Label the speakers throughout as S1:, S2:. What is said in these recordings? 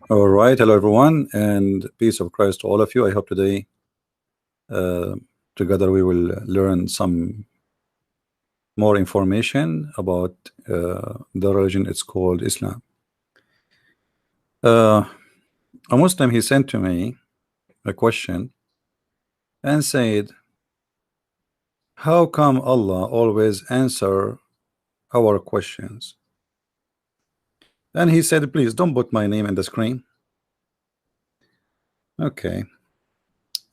S1: All right, hello everyone, and peace of Christ to all of you. I hope today uh, together we will learn some more information about the religion. It's called Islam. Uh, a Muslim, he sent to me a question and said, "How come Allah always answer our questions?" And he said, "Please don't put my name in the screen." Okay,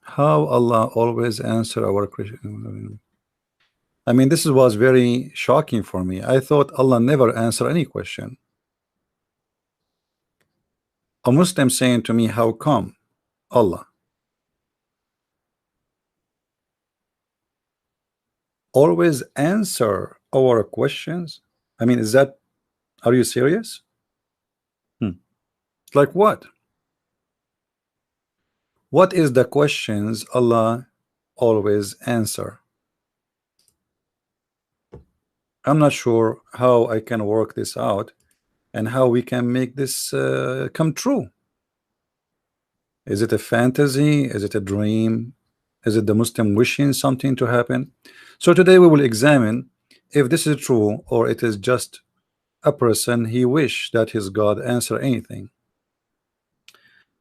S1: how Allah always answer our question? I mean, this was very shocking for me. I thought Allah never answer any question. A Muslim saying to me, how come Allah always answer our questions? I mean, is that, are you serious? Like what? What is the questions Allah always answer? I'm not sure how I can work this out and how we can make this come true. Is it a fantasy? Is it a dream? Is it the Muslim wishing something to happen? So today we will examine if this is true or it is just a person he wish that his God answer anything.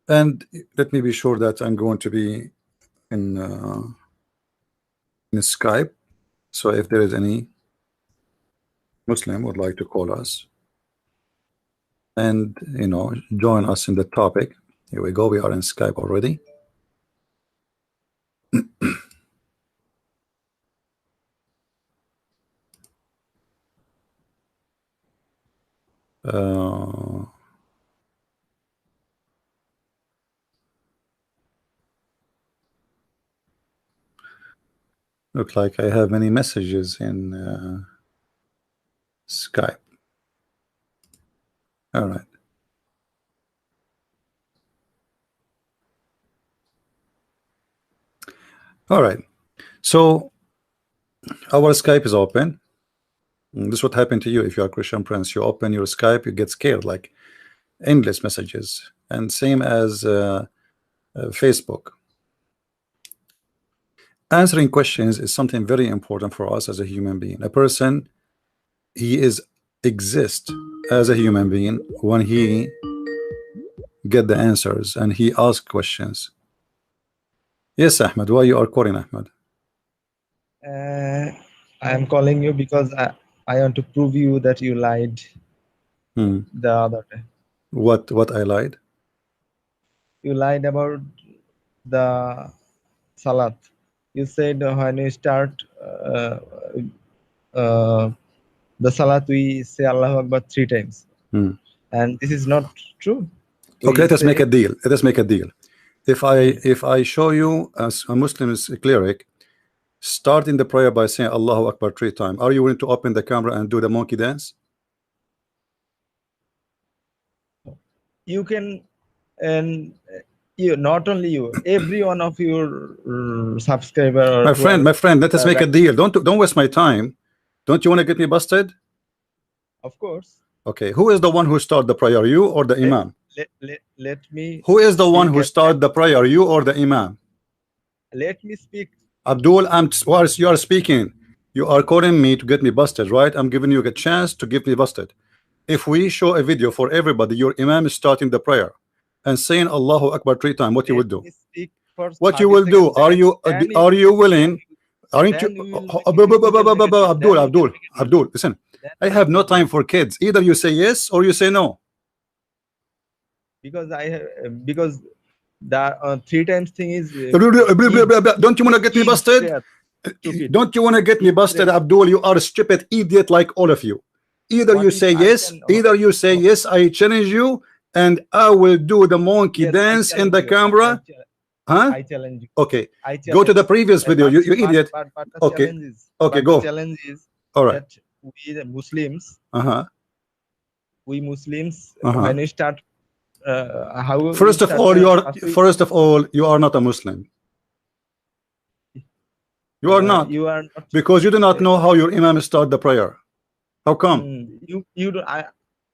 S1: And let me be sure that I'm going to be in Skype. So if there is any Muslim would like to call us and join us in the topic, here we go. We are in Skype already. Look like I have many messages in Skype. All right. All right. So our Skype is open. This is what happened to you if you are Christian Prince. You open your Skype, you get scared, like endless messages, and same as Facebook. Answering questions is something very important for us as a human being. A person, he is exist as a human being when he get the answers and he asks questions. Yes, Ahmed, why you are calling, Ahmed?
S2: I am calling you because I want to prove you that you lied the other day.
S1: What I lied?
S2: You lied about the salat. You said when you start the salat, we say Allahu Akbar 3 times. And this is not true.
S1: Okay, let us make a deal. Let us make a deal. If I show you as a Muslim cleric starting the prayer by saying Allahu Akbar 3 times, are you willing to open the camera and do the monkey dance?
S2: You can, and you, not only you, every one of your subscriber.
S1: My friend, let us make a deal. Don't waste my time. Don't you want to get me busted?
S2: Of course.
S1: Okay, who is the one who started the prayer, you or the Imam?
S2: Let me.
S1: Who is the one who started the prayer, you or the Imam?
S2: Let me speak.
S1: Abdul, you are speaking. You are calling me to get me busted, right? I'm giving you a chance to get me busted. If we show a video for everybody, your Imam is starting the prayer and saying Allahu Akbar 3 times, what you would do? What you will do? Are you willing? Aren't you? Abdul, listen. I have no time for kids. Either you say yes or you say no.
S2: Because the 3 times thing is.
S1: Don't you want to get me busted? Don't you want to get me busted, Abdul? You are a stupid idiot like all of you. Either you say yes, I challenge you, and I will do the monkey dance in the camera. Huh?
S2: I challenge you.
S1: Okay. Go to the previous video, you idiot. Okay. Okay, go.
S2: The challenge is
S1: all right.
S2: That we the Muslims, when we start, how
S1: first of all, you are not a Muslim. You are not.
S2: You are not,
S1: because you do not know how your Imam start the prayer. How come?
S2: You do.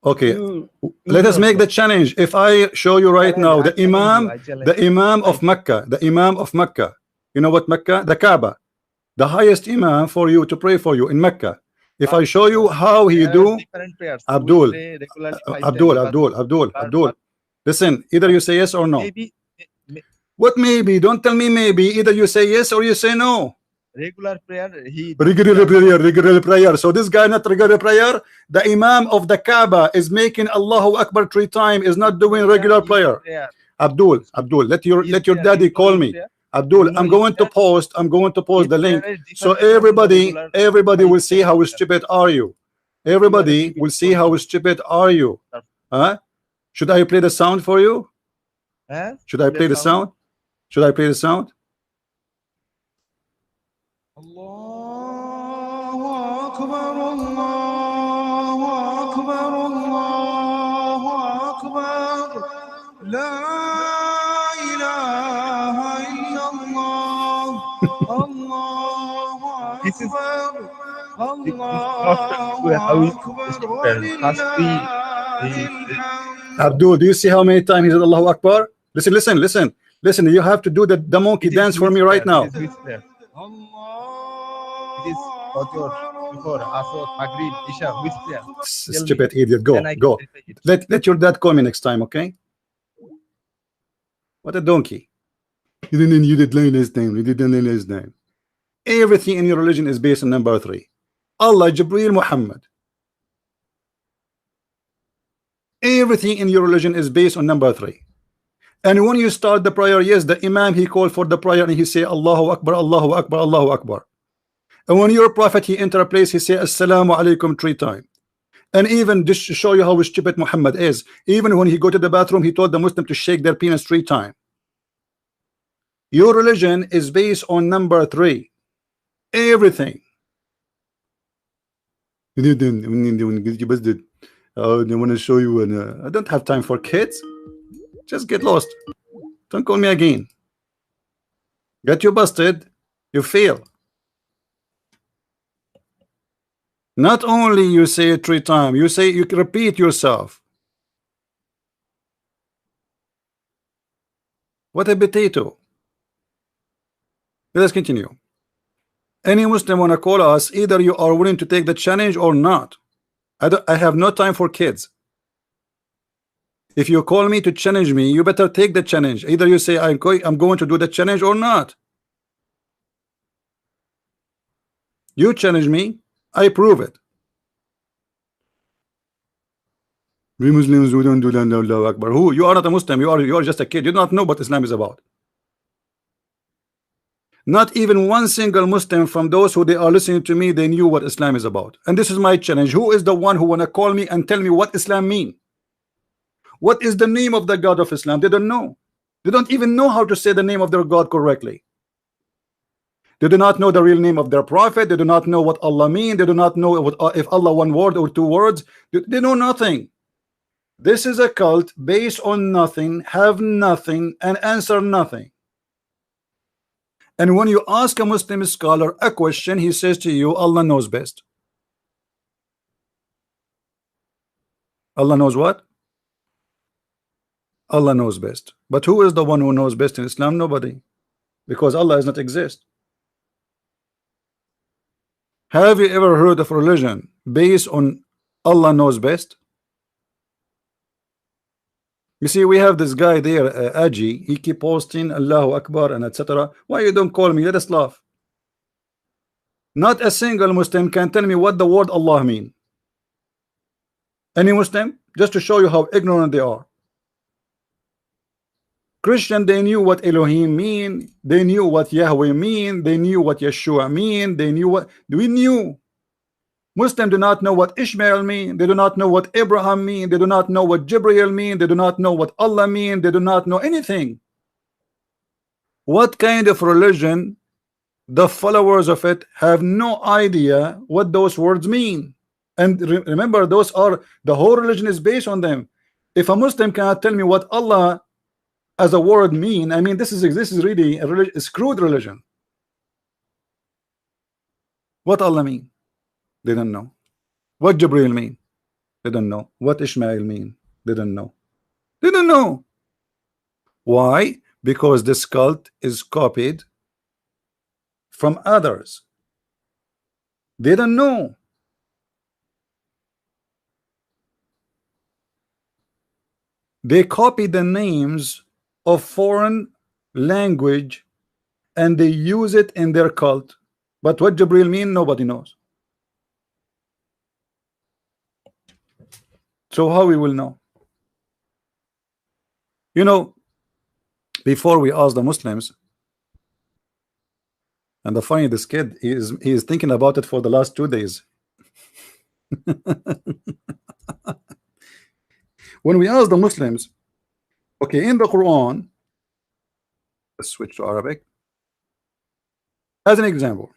S1: Okay,
S2: You
S1: let
S2: do
S1: us
S2: not
S1: make
S2: know.
S1: the challenge. If I show you right
S2: Challenge.
S1: now
S2: I challenge you. I challenge.
S1: The Imam
S2: I
S1: of Mecca, the Imam of Mecca, you know what Mecca? The Kaaba, the highest Imam for you to pray for you in Mecca. If I show you how he
S2: there are
S1: do,
S2: different prayers. We
S1: Abdul,
S2: pray regularly 5 times,
S1: Abdul,
S2: but
S1: Abdul, Abdul,
S2: but
S1: Abdul.
S2: but,
S1: Listen, either
S2: but
S1: you say yes or no.
S2: maybe may-
S1: What maybe? Don't tell me maybe. Either you say yes or you say no.
S2: regular prayer he do
S1: Regular
S2: that.
S1: prayer, regular prayer. So this guy not regular prayer. The Imam of the Kaaba is making Allahu Akbar 3 times. Is not doing regular
S2: Easy
S1: prayer.
S2: prayer.
S1: Abdul,
S2: Excuse me.
S1: Abdul,
S2: Easy
S1: let your
S2: prayer. You
S1: daddy
S2: know
S1: call
S2: easy
S1: me.
S2: prayer.
S1: Abdul,
S2: You know easy prayer.
S1: I'm going to post
S2: Easy
S1: the
S2: prayer
S1: link
S2: is
S1: so
S2: different from the regular
S1: everybody will
S2: 5
S1: see
S2: times
S1: how
S2: prayer.
S1: stupid are you.
S2: You are a
S1: Everybody
S2: stupid
S1: will see how
S2: person.
S1: stupid are you. Huh? Should I play the sound for you?
S2: Huh?
S1: Should I
S2: Play
S1: play the
S2: sound.
S1: sound? Should I play the sound?
S3: الله أكبر الله أكبر الله أكبر لا إله إلا الله الله
S2: This is
S3: أكبر
S2: not
S3: الله
S2: how
S3: أكبر
S2: stupid prayer. First
S3: ولله
S2: we
S3: الحمد.
S1: Abdul, do you see how many times he said Allahu Akbar? Listen, listen, listen. Listen, you have to do the monkey
S2: it is
S1: dance for
S2: which
S1: me right
S2: prayer? It
S1: now.
S2: is which prayer? It is
S3: الله
S2: Fajr, before Asr, Maghrib, Isha. Which prayer? Tell me.
S1: Stupid idiot.
S2: Then
S1: Go,
S2: I can
S1: go.
S2: verify it.
S1: Let your dad call me next time, okay? What a donkey. You didn't learn his name. You didn't learn his name. Everything in your religion is based on number 3. Allah, Jibreel, Muhammad. Everything in your religion is based on number 3. And when you start the prayer, yes, the Imam he called for the prayer and he say Allahu Akbar, Allahu Akbar, Allahu Akbar. And when your prophet he enter a place, he say Assalamu alaikum 3 times. And even just to show you how stupid Muhammad is, even when he go to the bathroom, he told the Muslim to shake their penis 3 times. Your religion is based on number 3. Everything. I want to show you, and I don't have time for kids. Just get lost. Don't call me again. Get you busted. You fail. Not only you say it 3 times, you say you repeat yourself. What a potato. Let us continue. Any Muslim wanna call us, either you are willing to take the challenge or not. I have no time for kids. If you call me to challenge me, you better take the challenge. Either you say I'm going to do the challenge or not. You challenge me, I prove it. We Muslims who don't do that, Allahu Akbar. Who? You are not a Muslim, you are just a kid. You do not know what Islam is about. Not even one single Muslim from those who they are listening to me, they knew what Islam is about. And this is my challenge. Who is the one who wanna call me and tell me what Islam mean? What is the name of the God of Islam? They don't know. They don't even know how to say the name of their God correctly. They do not know the real name of their prophet. They do not know what Allah mean. They do not know what, if Allah 1 word or 2 words. They know nothing. This is a cult based on nothing, have nothing, and answer nothing. And when you ask a Muslim scholar a question, he says to you, Allah knows best. Allah knows what? Allah knows best. But who is the one who knows best in Islam? Nobody. Because Allah does not exist. Have you ever heard of religion based on Allah knows best? You see, we have this guy there, Aji. He keep posting Allahu Akbar and etc. Why you don't call me? Let us laugh. Not a single Muslim can tell me what the word Allah mean. Any Muslim? Just to show you how ignorant they are. Christian, they knew what Elohim mean. They knew what Yahweh mean. They knew what Yeshua mean. They knew what we knew. Muslims do not know what Ishmael mean. They do not know what Abraham mean. They do not know what Jibreel mean. They do not know what Allah mean. They do not know anything. What kind of religion? The followers of it have no idea what those words mean. And remember, those are the whole religion is based on them. If a Muslim cannot tell me what Allah as a word mean, I mean, this is really a screwed religion. What Allah mean? They don't know. What Jibreel mean? Didn't know. What Ishmael mean? Didn't know. Didn't know. Why? Because this cult is copied from others. Didn't know. They copy the names of foreign language and they use it in their cult. But what Jibril mean, nobody knows. So how we will know? You know, before we ask the Muslims, and the funny, this kid he is thinking about it for the last 2 days. When we ask the Muslims, okay, in the Quran, let's switch to Arabic. As an example,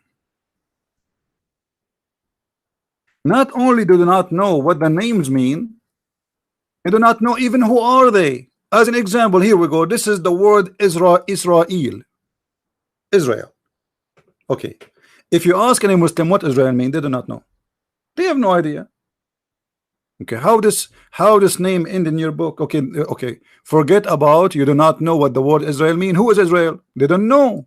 S1: not only do they not know what the names mean, they do not know even who are they. As an example, here we go. This is the word Israel. Israel. Okay. If you ask any Muslim what Israel mean, they do not know. They have no idea. Okay, how this name end in your book? Okay, okay. Forget about you do not know what the word Israel mean. Who is Israel? They don't know.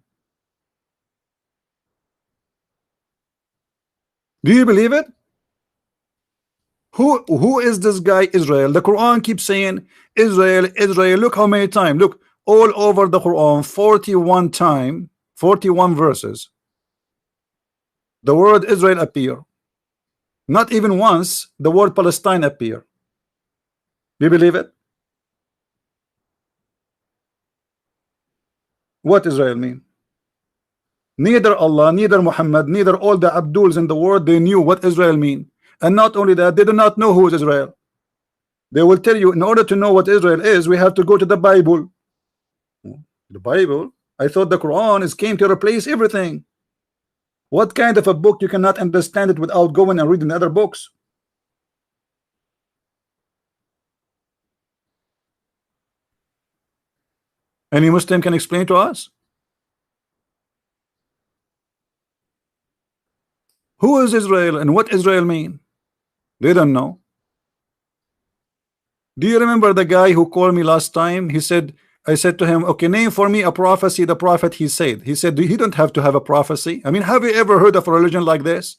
S1: Do you believe it? Who is this guy Israel? The Quran keeps saying Israel, Israel. Look how many times. Look, all over the Quran, 41 times, 41 verses. The word Israel appear. Not even once the word Palestine appear. Do you believe it? What Israel mean? Neither Allah, neither Muhammad, neither all the Abduls in the world, they knew what Israel mean. And not only that, they do not know who is Israel. They will tell you, in order to know what Israel is, we have to go to the Bible. The Bible? I thought the Quran came to replace everything. What kind of a book you cannot understand it without going and reading other books? Any Muslim can explain to us? Who is Israel and what Israel mean? They don't know. Do you remember the guy who called me last time? He said, I said to him, okay, name for me a prophecy the prophet he said. He said, he don't have to have a prophecy. I mean, have you ever heard of a religion like this?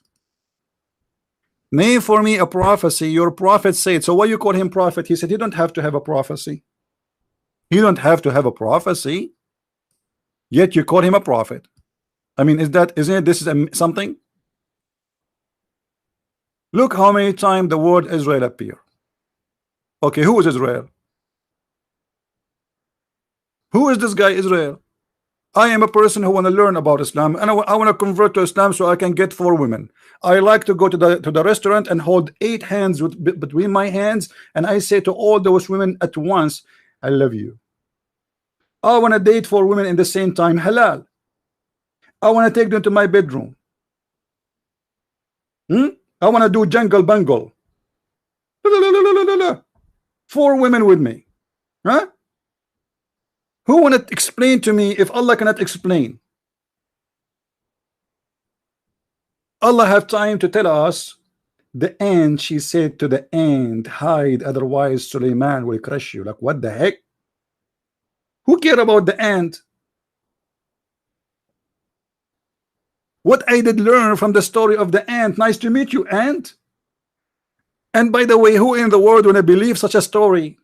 S1: Name for me a prophecy your prophet said. So why you call him prophet? He said, he don't have to have a prophecy. He don't have to have a prophecy, yet you call him a prophet. I mean, isn't it this is something? Look how many times the word Israel appear. Okay, who is Israel? Who is this guy Israel? I am a person who want to learn about Islam, and I want to convert to Islam so I can get 4 women. I like to go to the restaurant and hold 8 hands between my hands, and I say to all those women at once, I love you. I want to date 4 women in the same time, halal. I want to take them to my bedroom. I want to do jungle bungle. 4 women with me. Huh? Who want to explain to me if Allah cannot explain? Allah have time to tell us the ant, she said to the ant, hide, otherwise Suleiman will crush you. Like, what the heck? Who care about the ant? What I did learn from the story of the ant. Nice to meet you, ant. And by the way, who in the world would believe such a story?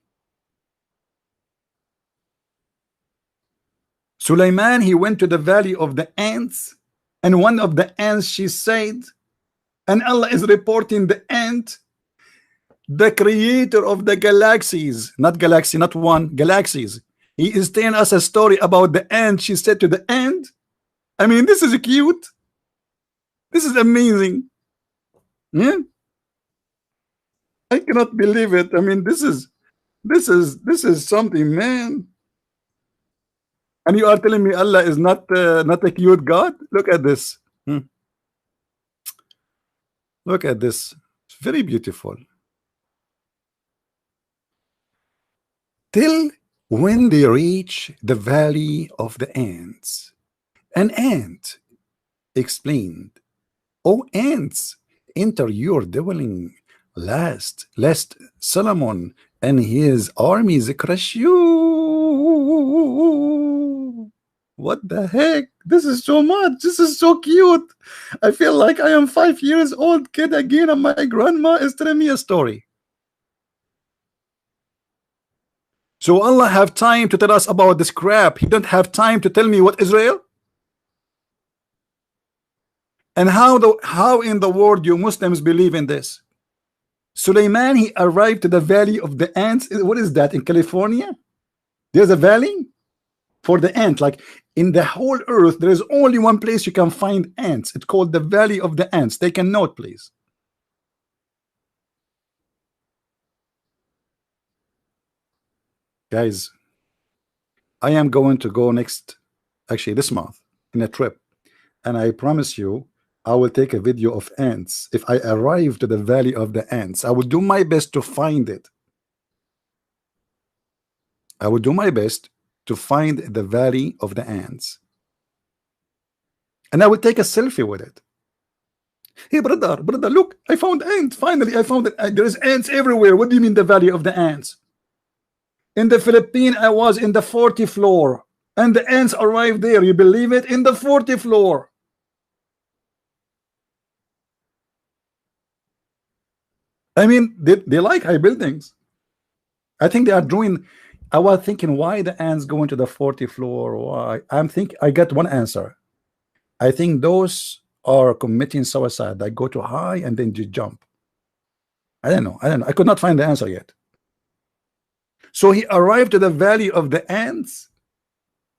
S1: Suleiman, he went to the valley of the ants, and one of the ants, she said, and Allah is reporting the ant, the creator of the galaxies, not galaxy, not one, galaxies. He is telling us a story about the ant. She said to the ant, I mean, this is cute. This is amazing. Yeah. I cannot believe it. I mean, this is something, man. And you are telling me Allah is not a cute God? Look at this. Look at this. It's very beautiful. Till when they reach the valley of the ants, an ant explained, "O ants, enter your dwelling, lest Solomon and his armies crush you. What the heck? This is so much. This is so cute. I feel like I am 5 years old kid again, and my grandma is telling me a story. So Allah have time to tell us about this crap. He don't have time to tell me what Israel. And how in the world you Muslims believe in this? Suleiman, he arrived to the valley of the ants. What is that in California? There's a valley for the ant. Like in the whole earth, there is only one place you can find ants. It's called the Valley of the Ants. Take a note, please. Guys, I am going to go actually this month, in a trip, and I promise you I will take a video of ants. If I arrive to the Valley of the Ants, I will do my best to find it. I will do my best to find the Valley of the Ants, and I will take a selfie with it. Hey brother, look, I found ants. Finally I found it. There is ants everywhere. What do you mean the Valley of the Ants? In the Philippines, I was in the 40th floor, and the ants arrived there. You believe it? In the 40th floor. I mean, they like high buildings. I think they are doing. I was thinking, why the ants going to the 40th floor? Why? I got one answer. I think those are committing suicide. They go too high and then just jump. I don't know. I could not find the answer yet. So he arrived to the Valley of the Ants,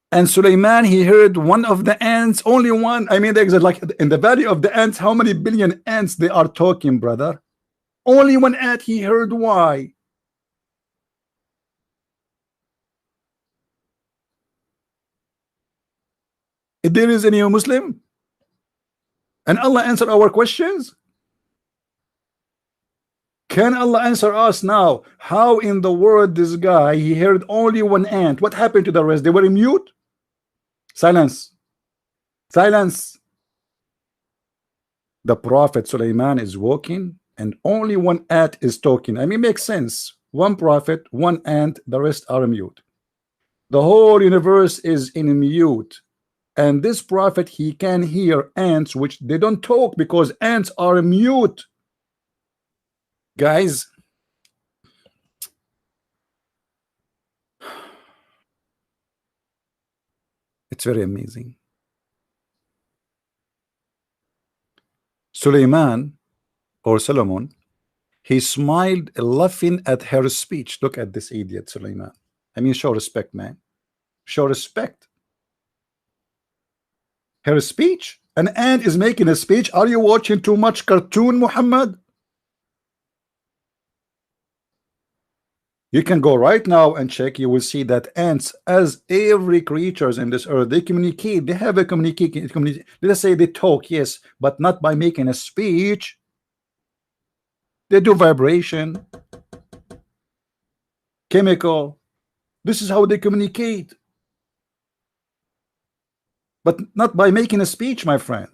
S1: and Suleiman, he heard one of the ants, only one. I mean, there's like in the Valley of the Ants, how many billion ants they are talking, brother? Only one ant he heard. Why? If there is any Muslim, and Allah answer our questions. Can Allah answer us now? How in the world this guy, he heard only one ant? What happened to the rest? They were mute? Silence. Silence. The Prophet Suleiman is walking and only one ant is talking. I mean, makes sense. One prophet, one ant, the rest are mute. The whole universe is in mute. And this prophet, he can hear ants, which they don't talk because ants are mute. Guys, it's very amazing. Suleiman or Solomon, he smiled, laughing at her speech. Look at this idiot, Suleiman. I mean, show respect, man. Show respect. Her speech. An ant is making a speech. Are you watching too much cartoon, Muhammad? You can go right now and check. You will see that ants, as every creatures in this earth, they communicate. They have a communication. Let us say they talk, yes, but not by making a speech. They do vibration, chemical. This is how they communicate, but not by making a speech, my friend.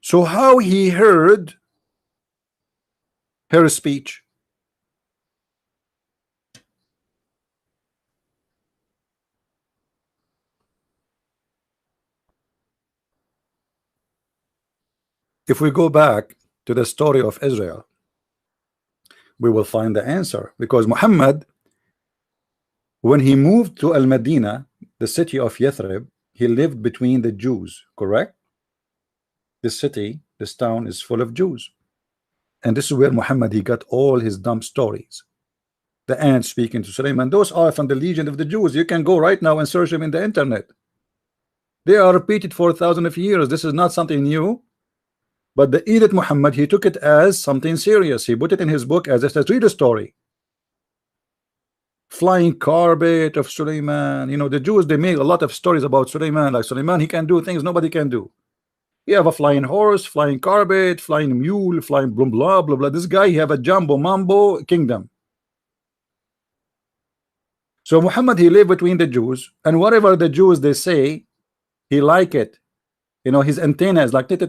S1: So how he heard her speech? If we go back to the story of Israel, we will find the answer, because Muhammad, when he moved to Al-Madinah, the city of Yathrib, he lived between the Jews, correct? This city, this town is full of Jews, and this is where Muhammad, he got all his dumb stories. The ant speaking to Suleiman, those are from the Legion of the Jews. You can go right now and search them in the internet. They are repeated for thousands of years. This is not something new. But the idiot Muhammad, he took it as something serious. He put it in his book as a read a story. Flying carpet of Suleiman. You know, the Jews, they make a lot of stories about Suleiman. Like Suleiman, he can do things nobody can do. You have a flying horse, flying carpet, flying mule, flying blah blah blah blah. This guy, he have a jumbo mambo kingdom. So Muhammad, he lived between the Jews, and whatever the Jews they say, he like it. You know, his antenna is like, and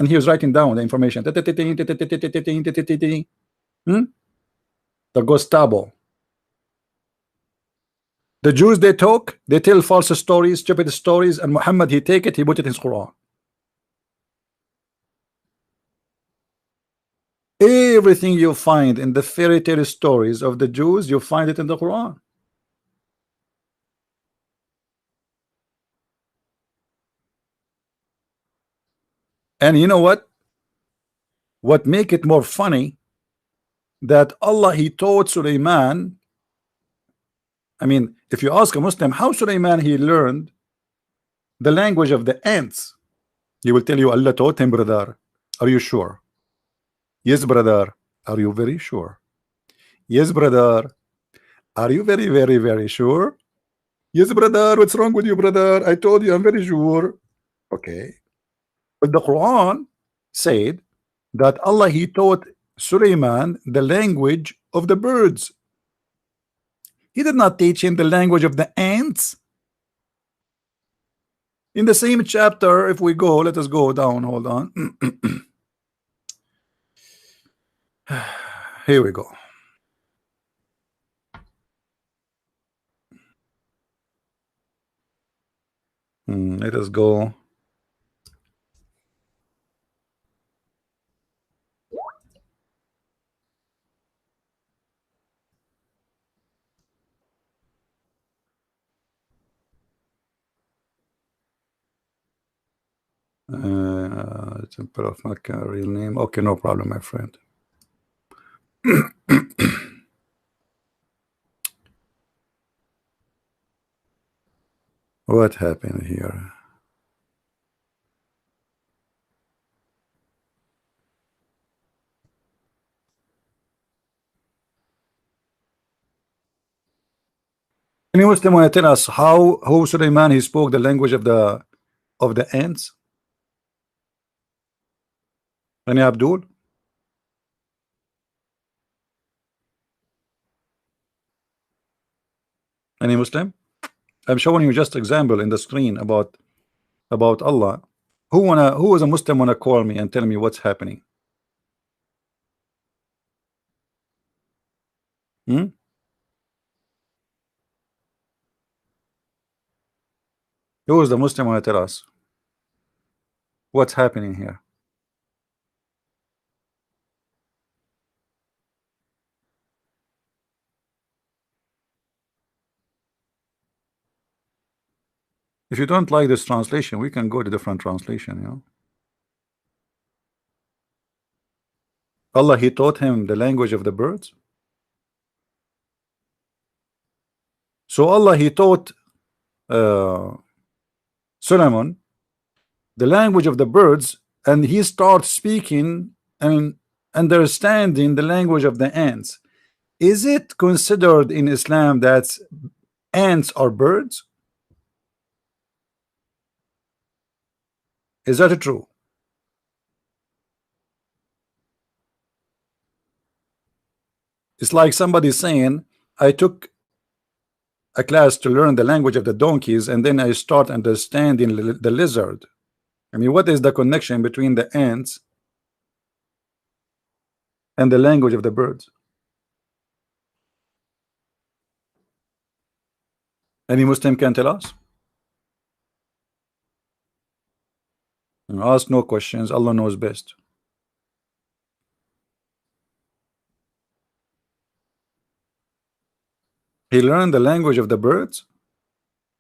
S1: he was writing down the information. Hmm? The Gustavo. The Jews, they talk, they tell false stories, stupid stories, and Muhammad, he take it, he put it in his Quran. Everything you find in the fairy tale stories of the Jews, you find it in the Quran. And you know what? What make it more funny, that Allah, he taught Sulaiman. I mean, if you ask a Muslim how Sulaiman he learned the language of the ants, he will tell you Allah taught him, brother. Are you sure? Yes, brother. Are you very sure? Yes, brother. Are you very, very, very sure? Yes, brother. What's wrong with you, brother? I told you I'm very sure. Okay. But the Quran said that Allah, he taught Sulaiman the language of the birds. He did not teach him the language of the ants. In the same chapter, if we go, let us go down, hold on. Here we go. Let us go. Temple of Makkah, real name. Okay, no problem, my friend. What happened here? Any Muslim want to tell us how Sulaiman he spoke the language of the ants? Any Abdul? Any Muslim? I'm showing you just example in the screen about Allah. Who is a Muslim wanna call me and tell me what's happening? Hmm? Who is the Muslim wanna tell us what's happening here? If you don't like this translation, we can go to different translation, you know. Allah, he taught him the language of the birds. So Allah, he taught Solomon the language of the birds, and he starts speaking and understanding the language of the ants. Is it considered in Islam that ants are birds? Is that true? It's like somebody saying, I took a class to learn the language of the donkeys, and then I start understanding the lizard. I mean, what is the connection between the ants and the language of the birds? Any Muslim can tell us? Ask no questions. Allah knows best. He learned the language of the birds.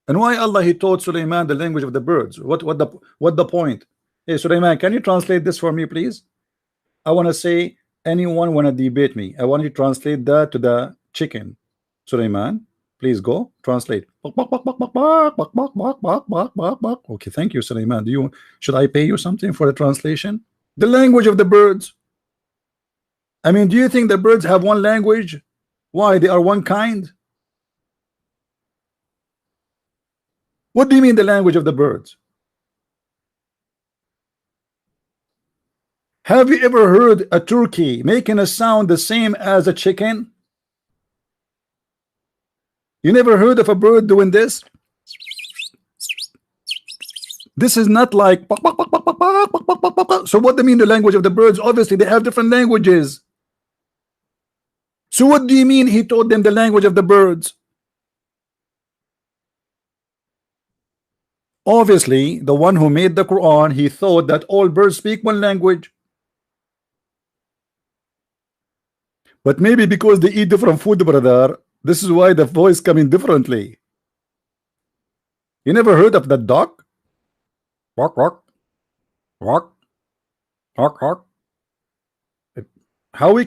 S1: And why Allah he taught Sulaiman the language of the birds? What the point? Hey Sulaiman, can you translate this for me, please? I want to say, anyone want to debate me? I want you to translate that to the chicken. Sulaiman, please go translate. Okay, thank you, Sulaiman. Should I pay you something for the translation? The language of the birds. I mean, do you think the birds have one language? Why, they are one kind? What do you mean the language of the birds? Have you ever heard a turkey making a sound the same as a chicken? You never heard of a bird doing this? This is not like. So what do you mean the language of the birds? Obviously they have different languages. So what do you mean he taught them the language of the birds? Obviously the one who made the Quran, he thought that all birds speak one language. But maybe because they eat different food, brother, this is why the voice coming differently. You never heard of that dog? Walk, walk, walk, walk, walk. How we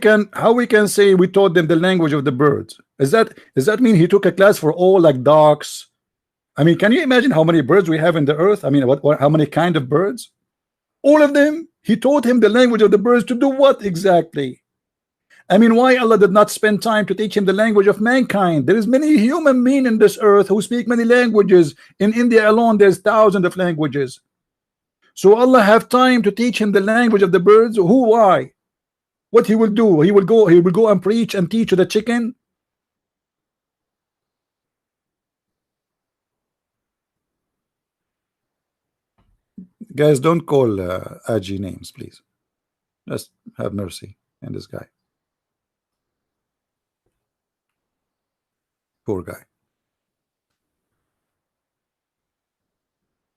S1: can say we taught them the language of the birds? Does that mean he took a class for all like dogs? I mean, can you imagine how many birds we have in the earth? I mean, how many kind of birds? All of them. He taught him the language of the birds to do what exactly? I mean, why Allah did not spend time to teach him the language of mankind? There is many human beings in this earth who speak many languages. In India alone, there's thousands of languages. So Allah have time to teach him the language of the birds? Who? Why? What he will do? He will go and preach and teach to the chicken? Guys, don't call Aji names, please. Just have mercy on this guy. Poor guy.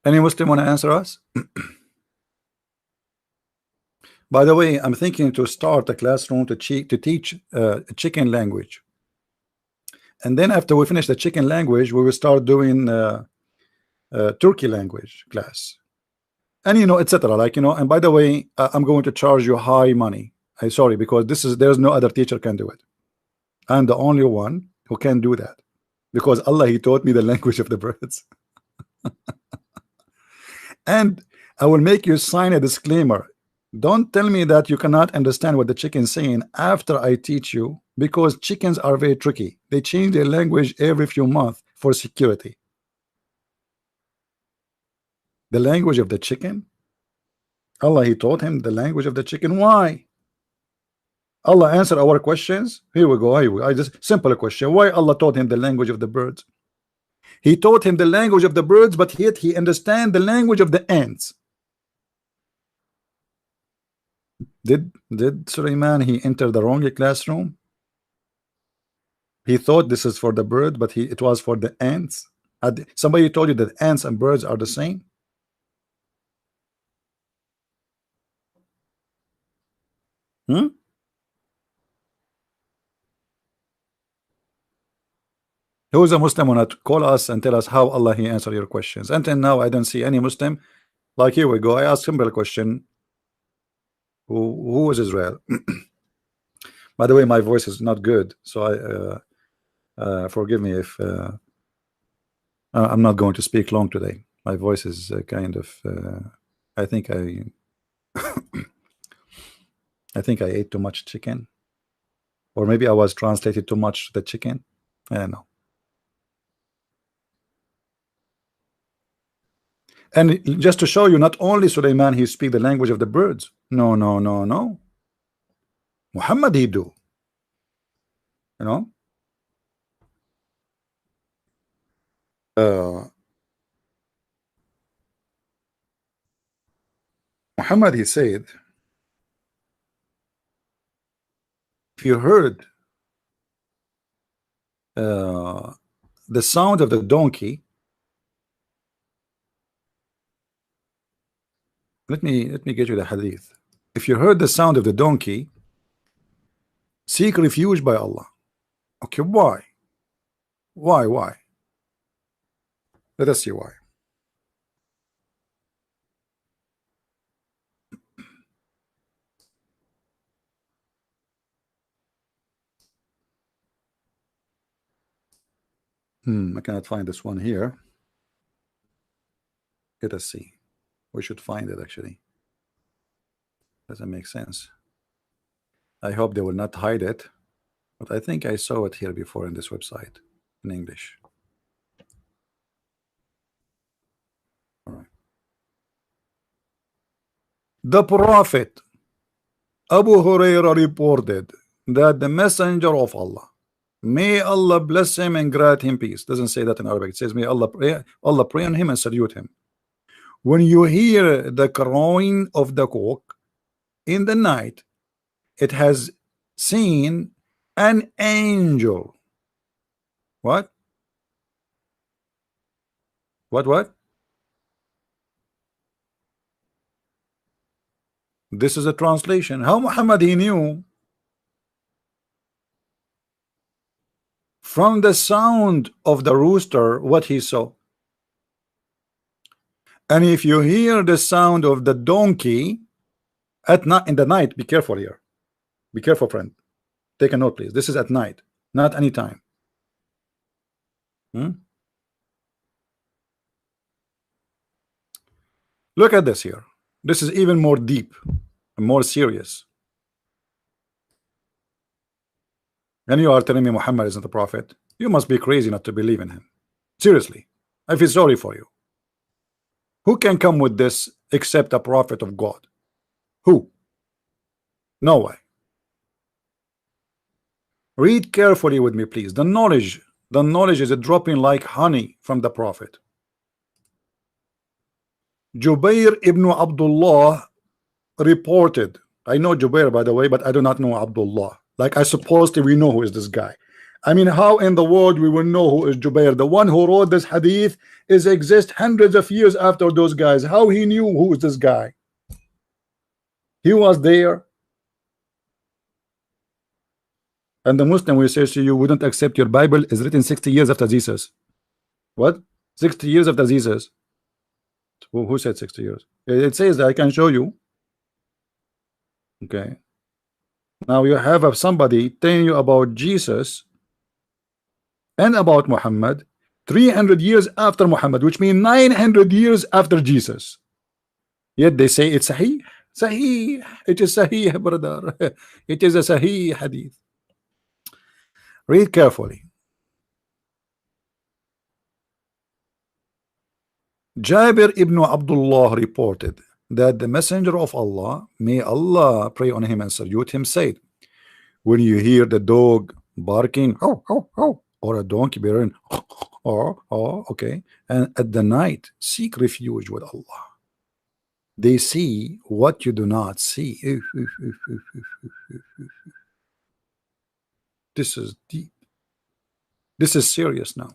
S1: Any Muslim want to answer us? By the way, I'm thinking to start a classroom to teach chicken language. And then after we finish the chicken language, we will start doing Turkey language class. And etc. Like, and by the way, I'm going to charge you high money. I'm sorry, because there's no other teacher can do it. I'm the only one who can do that, because Allah, he taught me the language of the birds. And I will make you sign a disclaimer. Don't tell me that you cannot understand what the chicken's saying after I teach you, because chickens are very tricky. They change their language every few months for security. The language of the chicken, Allah, he taught him the language of the chicken. Why? Allah answer our questions. Here we go. I just simple question. Why Allah taught him the language of the birds? He taught him the language of the birds, but yet he understand the language of the ants. Did Suleiman he enter the wrong classroom? He thought this is for the bird, but it was for the ants. Somebody told you that ants and birds are the same? Who is a Muslim want to call us and tell us how Allah he answer your questions? Until now, I don't see any Muslim. Like, here we go. I asked simple question. Who is Israel? By the way, my voice is not good, so forgive me if I'm not going to speak long today. My voice is kind of. I think I ate too much chicken, or maybe I was translated too much the chicken. I don't know. And just to show you, not only Suleiman he speak the language of the birds. No. Muhammad he do. Muhammad he said, if you heard the sound of the donkey, let me get you the hadith. If you heard the sound of the donkey, seek refuge by Allah. Okay, why? Why? Let us see why. I cannot find this one here. Let us see. We should find it actually. Doesn't make sense. I hope they will not hide it, but I think I saw it here before in this website in English. All right. The Prophet Abu Hurairah reported that the messenger of Allah, may Allah bless him and grant him peace. Doesn't say that in Arabic. It says may Allah pray on him and salute him. When you hear the crowing of the cock in the night, it has seen an angel. What? What? This is a translation. How Muhammad he knew from the sound of the rooster what he saw? And if you hear the sound of the donkey at night, in the night, be careful here. Be careful, friend. Take a note, please. This is at night, not any time. Look at this here. This is even more deep and more serious. And you are telling me Muhammad isn't the prophet? You must be crazy not to believe in him. Seriously, I feel sorry for you. Who can come with this except a prophet of God? Who? No way. Read carefully with me, please. The knowledge is dropping like honey from the prophet. Jubair ibn Abdullah reported. I know Jubair, by the way, but I do not know Abdullah. Like, I suppose we know who is this guy. I mean, how in the world we will know who is Jubair? The one who wrote this hadith exists hundreds of years after those guys. How he knew who is this guy? He was there. And the Muslim will say to you, we don't accept your Bible is written 60 years after Jesus. What? 60 years after Jesus? Who said 60 years? It says that. I can show you. Okay. Now you have somebody telling you about Jesus and about Muhammad 300 years after Muhammad, which means 900 years after Jesus. Yet they say it's Sahih. Sahih. It is Sahih, brother. It is a Sahih hadith. Read carefully. Jabir ibn Abdullah reported that the messenger of Allah, may Allah pray on him and salute him, said, when you hear the dog barking, or a donkey baying, okay, and at the night seek refuge with Allah. They see what you do not see. This is deep. This is serious now.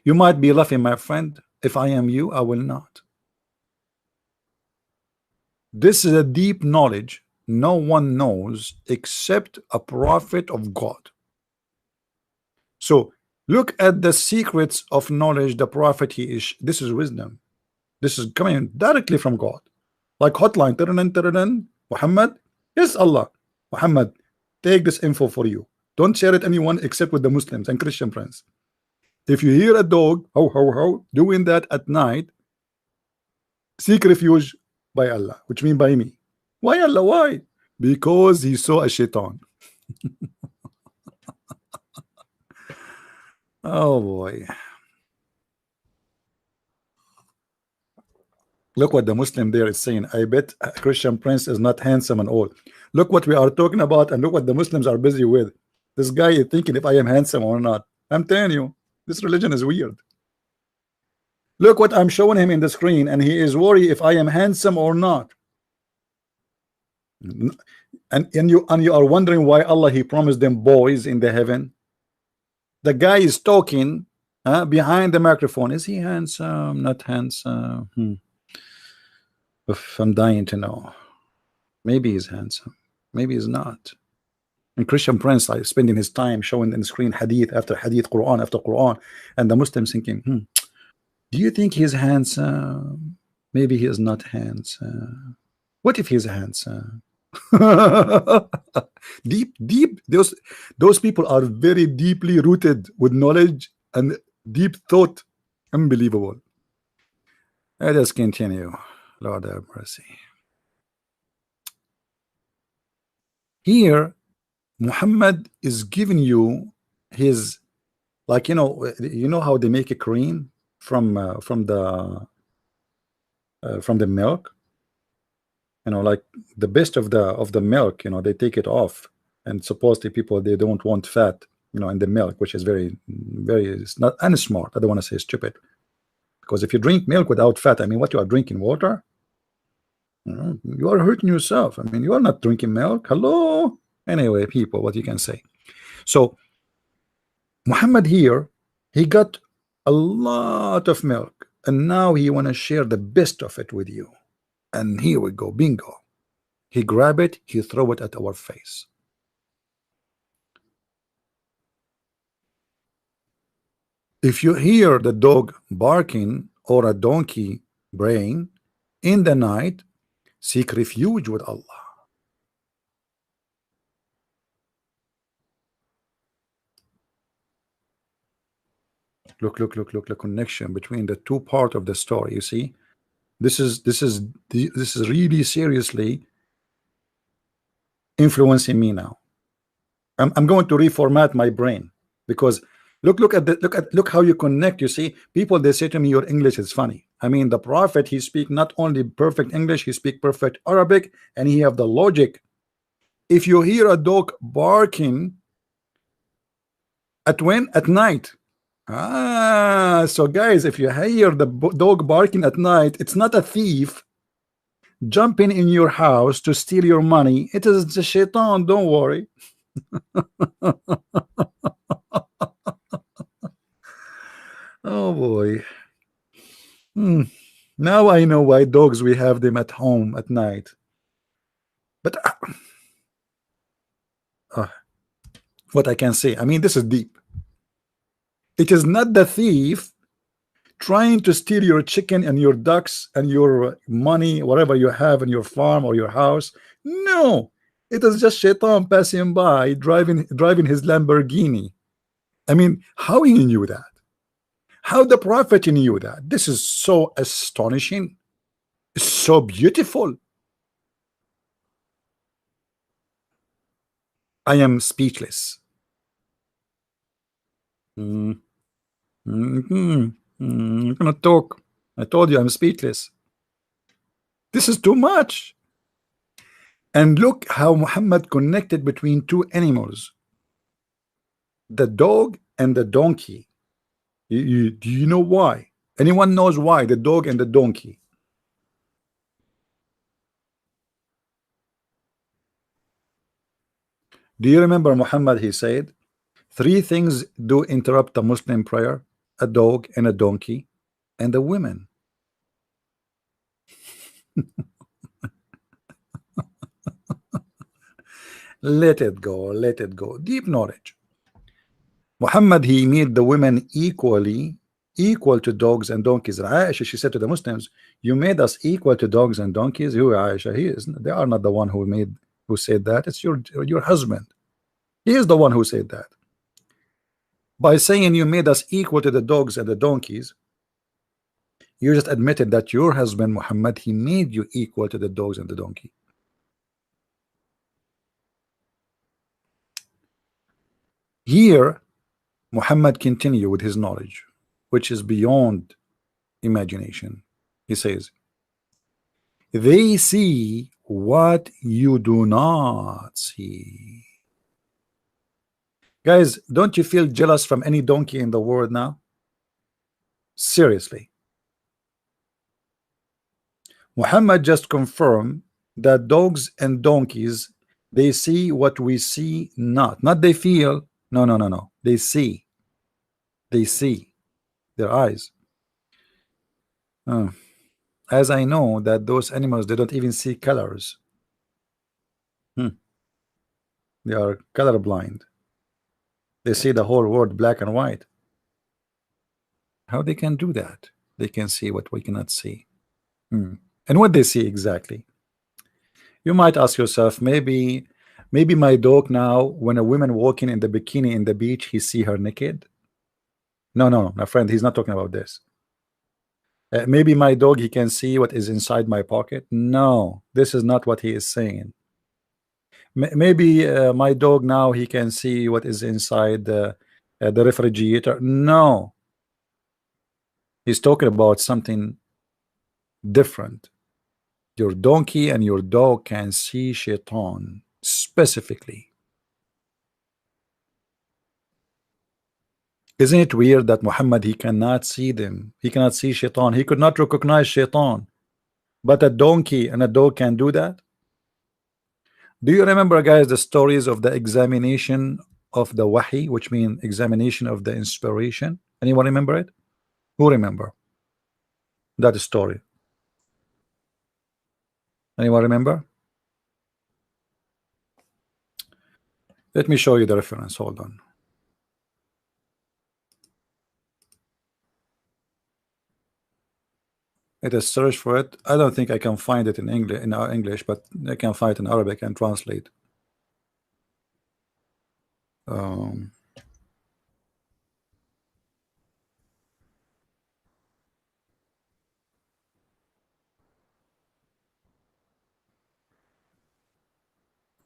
S1: You might be laughing, my friend. If I am you, I will not. This is a deep knowledge no one knows except a prophet of God. So look at the secrets of knowledge the prophet he is. This is wisdom. This is coming directly from God. Like hotline. Muhammad, yes, Allah. Muhammad, take this info for you. Don't share it anyone except with the Muslims and Christian friends. If you hear a dog doing that at night, seek refuge by Allah, which means by me. Why Allah? Why? Because he saw a shaitan. Oh boy. Look what the Muslim there is saying. I bet a Christian prince is not handsome and all. Look what we are talking about and look what the Muslims are busy with. This guy is thinking if I am handsome or not. I'm telling you, this religion is weird. Look what I'm showing him in the screen, and he is worried if I am handsome or not. And you are wondering why Allah he promised them boys in the heaven. The guy is talking behind the microphone. Is he handsome? Not handsome? I'm dying to know. Maybe he's handsome. Maybe he's not. And Christian prince like spending his time showing in the screen hadith after hadith, Quran after Quran, and the Muslims thinking, do you think he's handsome? Maybe he is not handsome. What if he's handsome? deep. Those people are very deeply rooted with knowledge and deep thought. Unbelievable. Let us continue. Lord have mercy. Here, Muhammad is giving you his, like, you know how they make a cream from the milk, like the best of the milk, they take it off, and supposedly people they don't want fat, in the milk, which is very, very, it's not unsmart. I don't want to say stupid. Because if you drink milk without fat, I mean, what you are drinking water? You are hurting yourself. I mean, you are not drinking milk. Hello. Anyway, people, what you can say. So Muhammad here, he got a lot of milk, and now he want to share the best of it with you. And here we go, bingo. He grab it, he throw it at our face. If you hear the dog barking or a donkey braying in the night, seek refuge with Allah. Look, the connection between the two parts of the story. You see, this is really seriously influencing me now. I'm going to reformat my brain, because look how you connect. You see, people, they say to me, your English is funny. I mean, the prophet, he speak not only perfect English, he speak perfect Arabic, and he have the logic. If you hear a dog barking at night. So guys, if you hear the dog barking at night, it's not a thief jumping in your house to steal your money. It is the shaitan, don't worry. Oh boy. Now I know why dogs, we have them at home at night. But what I can say, I mean, this is deep. It is not the thief trying to steal your chicken and your ducks and your money, whatever you have in your farm or your house. No, it is just shaitan passing by, driving his Lamborghini. I mean, how he knew that? How the prophet knew that? This is so astonishing, so beautiful. I am speechless. I'm gonna talk. I told you I'm speechless. This is too much. And look how Muhammad connected between two animals, the dog and the donkey. Do you know why? Anyone knows why? The dog and the donkey. Do you remember Muhammad? He said, 3 things do interrupt the Muslim prayer: a dog and a donkey and a woman. Let it go, let it go. Deep knowledge. Muhammad, he made the women equal to dogs and donkeys. And Aisha, she said to the Muslims, you made us equal to dogs and donkeys. Who, Aisha? They are not the one who said that. It's your husband. He is the one who said that. By saying you made us equal to the dogs and the donkeys, you just admitted that your husband Muhammad, he made you equal to the dogs and the donkey. Here Muhammad continue with his knowledge, which is beyond imagination. He says, they see what you do not see. Guys, don't you feel jealous from any donkey in the world now? Seriously. Muhammad just confirmed that dogs and donkeys, they see what we see not. Not they feel. No. They see. They see. Their eyes. As I know that those animals, they don't even see colors. They are colorblind. They see the whole world black and white. How they can do that? They can see what we cannot see. And what they see exactly? You might ask yourself, maybe my dog now, when a woman walking in the bikini in the beach, he see her naked. No, my friend, he's not talking about this. Maybe my dog, he can see what is inside my pocket. No, this is not what he is saying. Maybe my dog now, he can see what is inside the refrigerator. No, he's talking about something different. Your donkey and your dog can see shaitan specifically. Isn't it weird that Muhammad, he cannot see them? He cannot see shaitan. He could not recognize shaitan. But a donkey and a dog can do that? Do you remember, guys, the stories of the examination of the wahi, which means examination of the inspiration? Anyone remember it? Who remember that story? Anyone remember? Let me show you the reference. Hold on. It is search for it. I don't think I can find it in English, but I can find it in Arabic and translate. Um,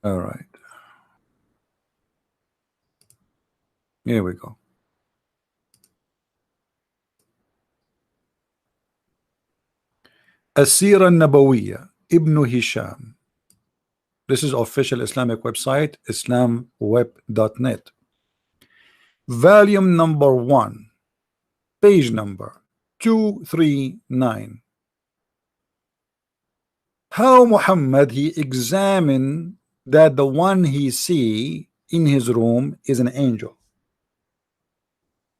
S1: all right, here we go. السيرة النبوية Ibn Hisham. This is official Islamic website, islamweb.net. Volume number 1, page number 239. How Muhammad, he examined that the one he see in his room is an angel.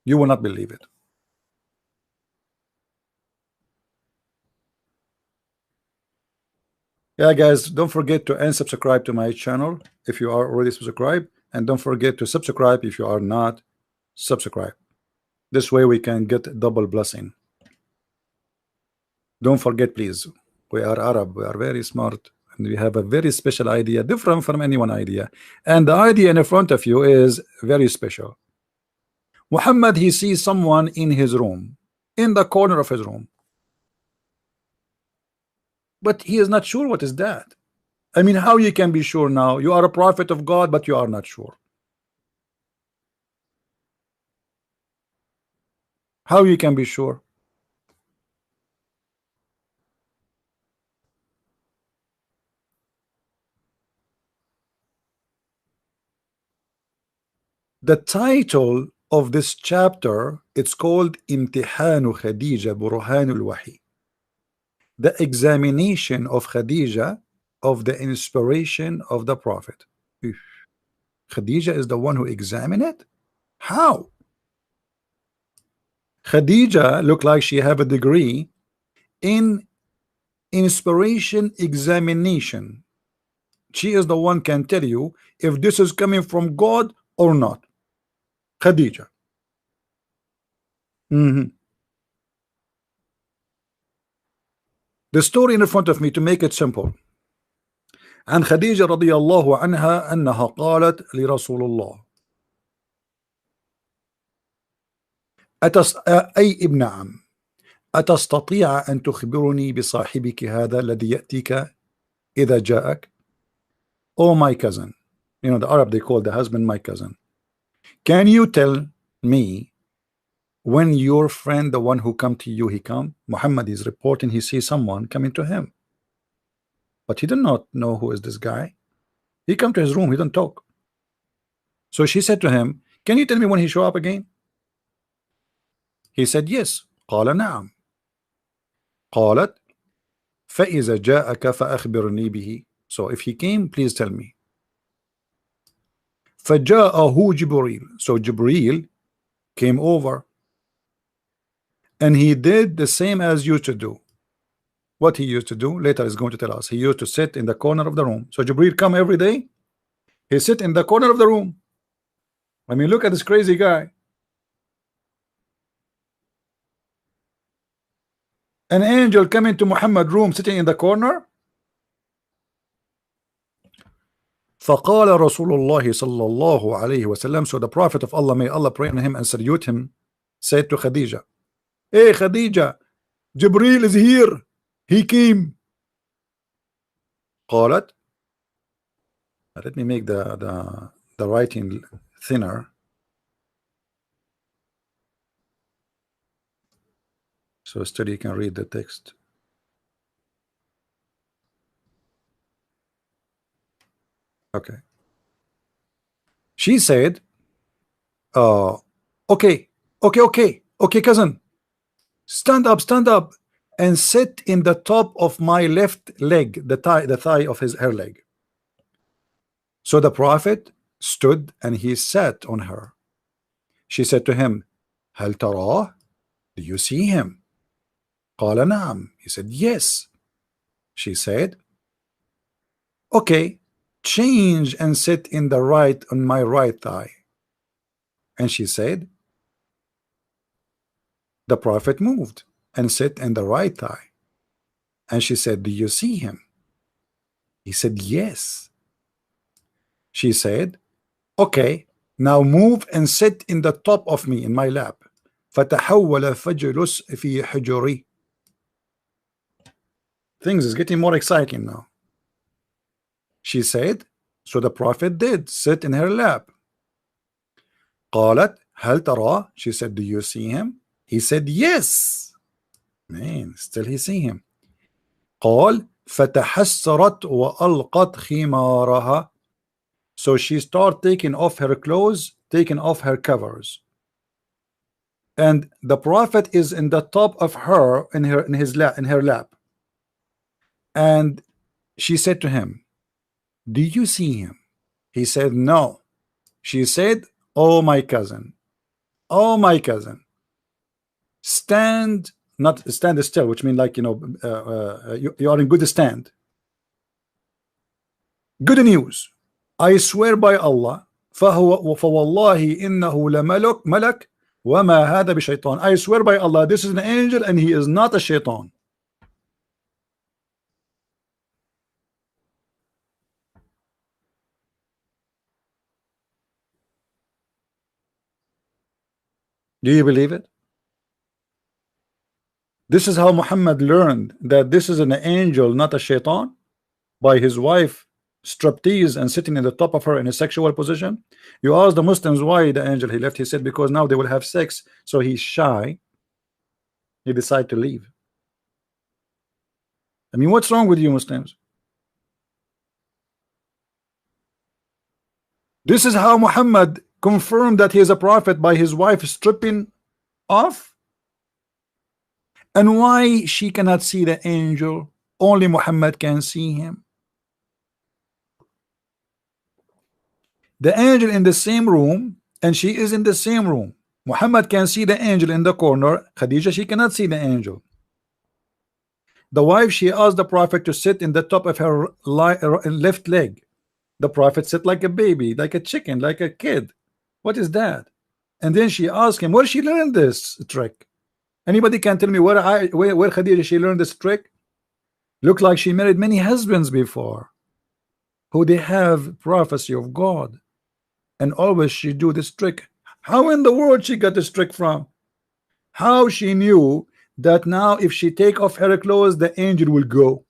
S1: You will not believe it. Yeah, guys, don't forget to unsubscribe to my channel if you are already subscribed, and don't forget to subscribe if you are not subscribed. This way we can get double blessing. Don't forget, please, we are Arab, we are very smart, and we have a very special idea, different from anyone idea, and the idea in front of you is very special. Muhammad, he sees someone in his room, in the corner of his room, but he is not sure what is that. I mean, how you can be sure now? You are a prophet of God, but you are not sure. How you can be sure? The title of this chapter, it's called Imtihanu Khadija Burhanul Wahi. The examination of Khadija of the inspiration of the Prophet. Khadija is the one who examined it? How? Khadija looked like she have a degree in inspiration examination. She is the one can tell you if this is coming from God or not. Khadija. The story in front of me, to make it simple. عن خديجة رضي الله عنها أنها قالت لرسول الله أي ابن عم أتستطيع أن تخبرني بصاحبك هذا الذي يأتيك إذا جاءك. Oh, my cousin. You know, the Arab, they call the husband my cousin. Can you tell me when your friend, the one who come to you, he come? Muhammad is reporting he sees someone coming to him, but he did not know who is this guy. He come to his room, he don't talk. So she said to him, can you tell me when he show up again? He said yes. قال نعم. قالت فإذا جاءك فأخبرني به. So if he came, please tell me. فجاءه جبريل. So Jibreel came over, and he did the same as used to do. What he used to do, later is going to tell us. He used to sit in the corner of the room. So Jibreel come every day. He sit in the corner of the room. I mean, look at this crazy guy. An angel coming to Muhammad's room, sitting in the corner. فقال رسول الله صلى الله عليه وسلم. So the Prophet of Allah, may Allah pray on him and salute him, said to Khadija, hey Khadija, Jibreel is here. He came. قالت. Let me make the writing thinner. So still you can read the text. Okay. She said, okay, Okay, cousin, stand up and sit in the top of my left leg, the thigh of her leg. So the prophet stood and he sat on her. She said to him, هل تراه? Do you see him? قال نعم. He said, yes. She said, okay, change and sit in the right on my right thigh. And she said, the prophet moved and sit in the right thigh. And she said, do you see him? He said, yes. She said, okay, now move and sit in the top of me in my lap. فتحول فجلس في حجري. Things is getting more exciting now. She said, so the prophet did sit in her lap. قالت هل تراه? She said, do you see him? He said, yes. Man, still he see him. قال فتحسرت وألقت خمارها. So she started taking off her clothes, taking off her covers. And the prophet is in the top of her in her lap. And she said to him, do you see him? He said, no. She said, oh my cousin, stand, not stand still, which means like, you know, you are in good stand. Good news. I swear by Allah, فوالله إنه لملك ملك وما هذا بشيطان. I swear by Allah, this is an angel and he is not a shaitan. Do you believe it? This is how Muhammad learned that this is an angel, not a shaitan, by his wife striptease and sitting in the top of her in a sexual position. You ask the Muslims why the angel he left. He said because now they will have sex, so he's shy. He decided to leave. I mean, what's wrong with you Muslims? This is how Muhammad confirmed that he is a prophet, by his wife stripping off. And why she cannot see the angel? Only Muhammad can see him. The angel in the same room, and she is in the same room. Muhammad can see the angel in the corner. Khadija, she cannot see the angel. The wife, she asked the prophet to sit in the top of her left leg. The prophet sat like a baby, like a chicken, like a kid. What is that? And then she asked him, where she learned this trick? Anybody can tell me where Khadija she learned this trick? Look like she married many husbands before, who they have prophecy of God, and always she do this trick. How in the world she got this trick from? How she knew that now if she take off her clothes the angel will go?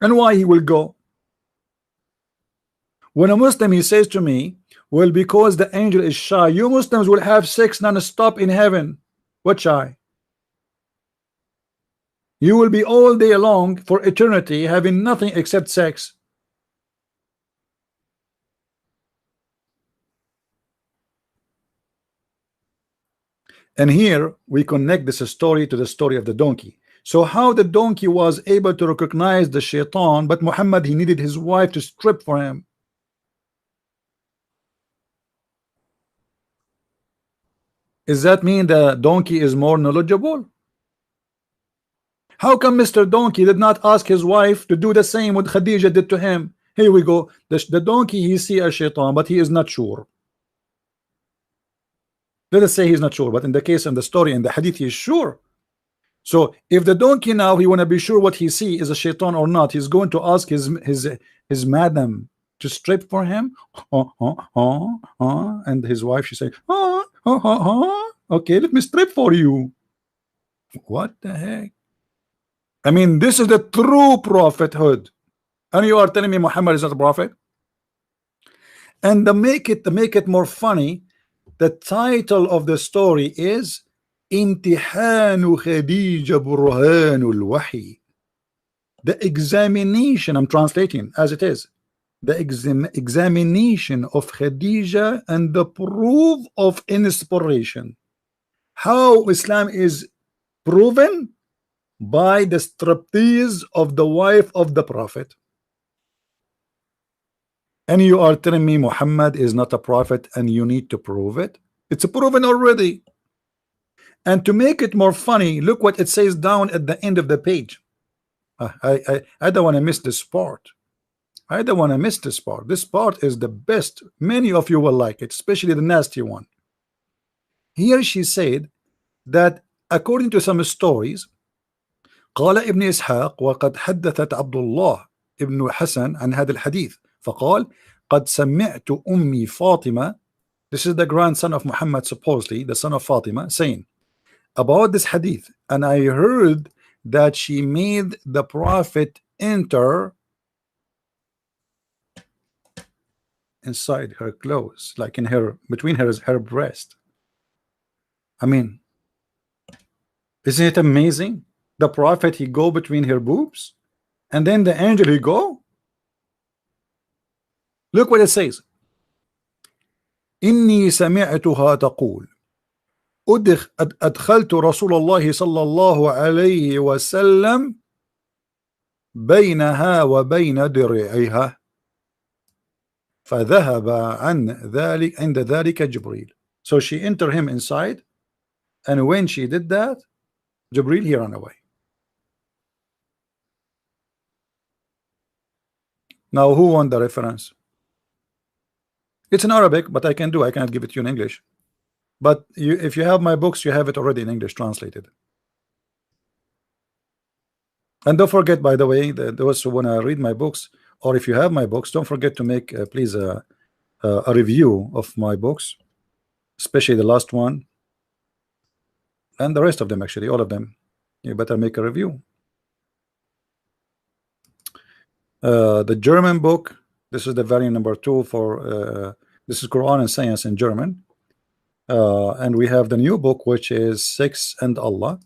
S1: And why he will go? When a Muslim he says to me, well, because the angel is shy, you Muslims will have sex non-stop in heaven. What shy? You will be all day long for eternity having nothing except sex. And here we connect this story to the story of the donkey. So how the donkey was able to recognize the shaitan, but Muhammad he needed his wife to strip for him. Does that mean the donkey is more knowledgeable? How come Mr. Donkey did not ask his wife to do the same what Khadija did to him? Here we go. The donkey he see a shaitan, but he is not sure. Let us say he's not sure, but in the case of the story in the hadith he is sure. So if the donkey now he want to be sure what he see is a shaitan or not, he's going to ask his madam to strip for him. And his wife she say, okay, let me strip for you. What the heck? I mean, this is the true prophethood, and you are telling me Muhammad is not a prophet? And to make it more funny, the title of the story is Imtihanu Khadija Burhanul Wahi. The examination, I'm translating as it is, the examination of Khadija and the proof of inspiration. How Islam is proven? By the striptease of the wife of the prophet. And you are telling me Muhammad is not a prophet and you need to prove it? It's proven already. And to make it more funny, look what it says down at the end of the page. I don't want to miss this part. I don't want to miss this part. This part is the best. Many of you will like it, especially the nasty one. Here she said that according to some stories, قال ابن إسحاق وقد حدثت عبد الله ابن حسن عن هذا الحديث فقال قد سمعت أمي فاطمة, this is the grandson of Muhammad, supposedly the son of Fatima, saying about this hadith, and I heard that she made the prophet enter inside her clothes, like in her, between her breast. I mean, isn't it amazing? The prophet, he go between her boobs, and then the angel, he go. Look what it says. إني سمعتها تقول أدخلت رسول الله صلى الله عليه وسلم بينها وبين درعيها فذهب عن ذلك عند ذلك جبريل. So she entered him inside, and when she did that, Jibril, he ran away. Now who won the reference? It's in Arabic, but I cannot give it to you in English. But you, if you have my books, you have it already in English translated. And don't forget, by the way, that those who want to read my books, or if you have my books, don't forget to make please a review of my books, especially the last one and the rest of them. Actually, all of them, you better make a review. The German book, this is the variant number 2 for this is Quran and Science in German, and we have the new book, which is Sex and Allah,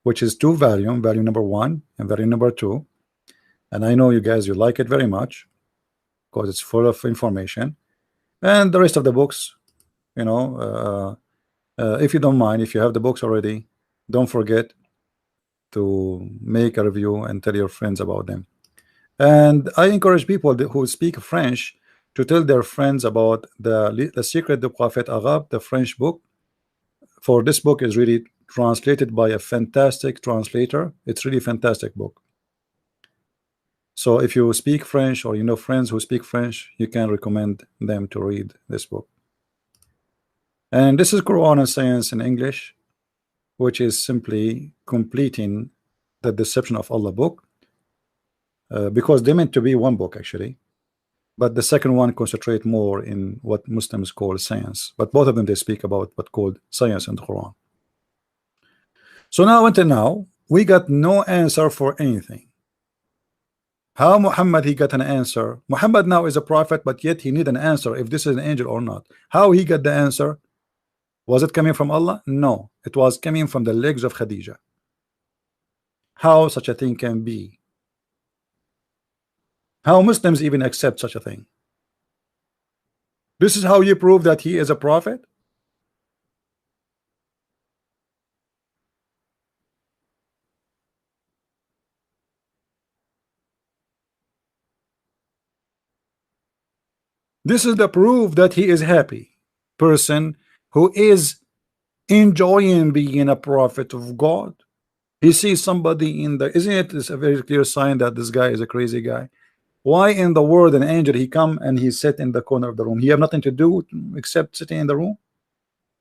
S1: which is 2 volume number 1 and volume number 2, and I know you guys, you like it very much because it's full of information. And the rest of the books, you know, if you don't mind, if you have the books already, don't forget to make a review and tell your friends about them. And I encourage people who speak French to tell their friends about the Secret du Prophète Arabe, the French book. For this book is really translated by a fantastic translator. It's really fantastic book. So if you speak French, or you know friends who speak French, you can recommend them to read this book. And this is Quran and Science in English, which is simply completing the Deception of Allah book, because they meant to be one book actually, but the second one concentrate more in what Muslims call science, but both of them, they speak about what called science in the Quran. So now until now we got no answer for anything. How Muhammad, he got an answer? Muhammad now is a prophet, but yet he need an answer if this is an angel or not. How he got the answer? Was it coming from Allah? No, it was coming from the legs of Khadija. How such a thing can be? How Muslims even accept such a thing? This is how you prove that he is a prophet? This is the proof that he is happy person who is enjoying being a prophet of God. He sees somebody in the, isn't it a very clear sign that this guy is a crazy guy? Why in the world an angel he come and he sit in the corner of the room? He have nothing to do except sitting in the room.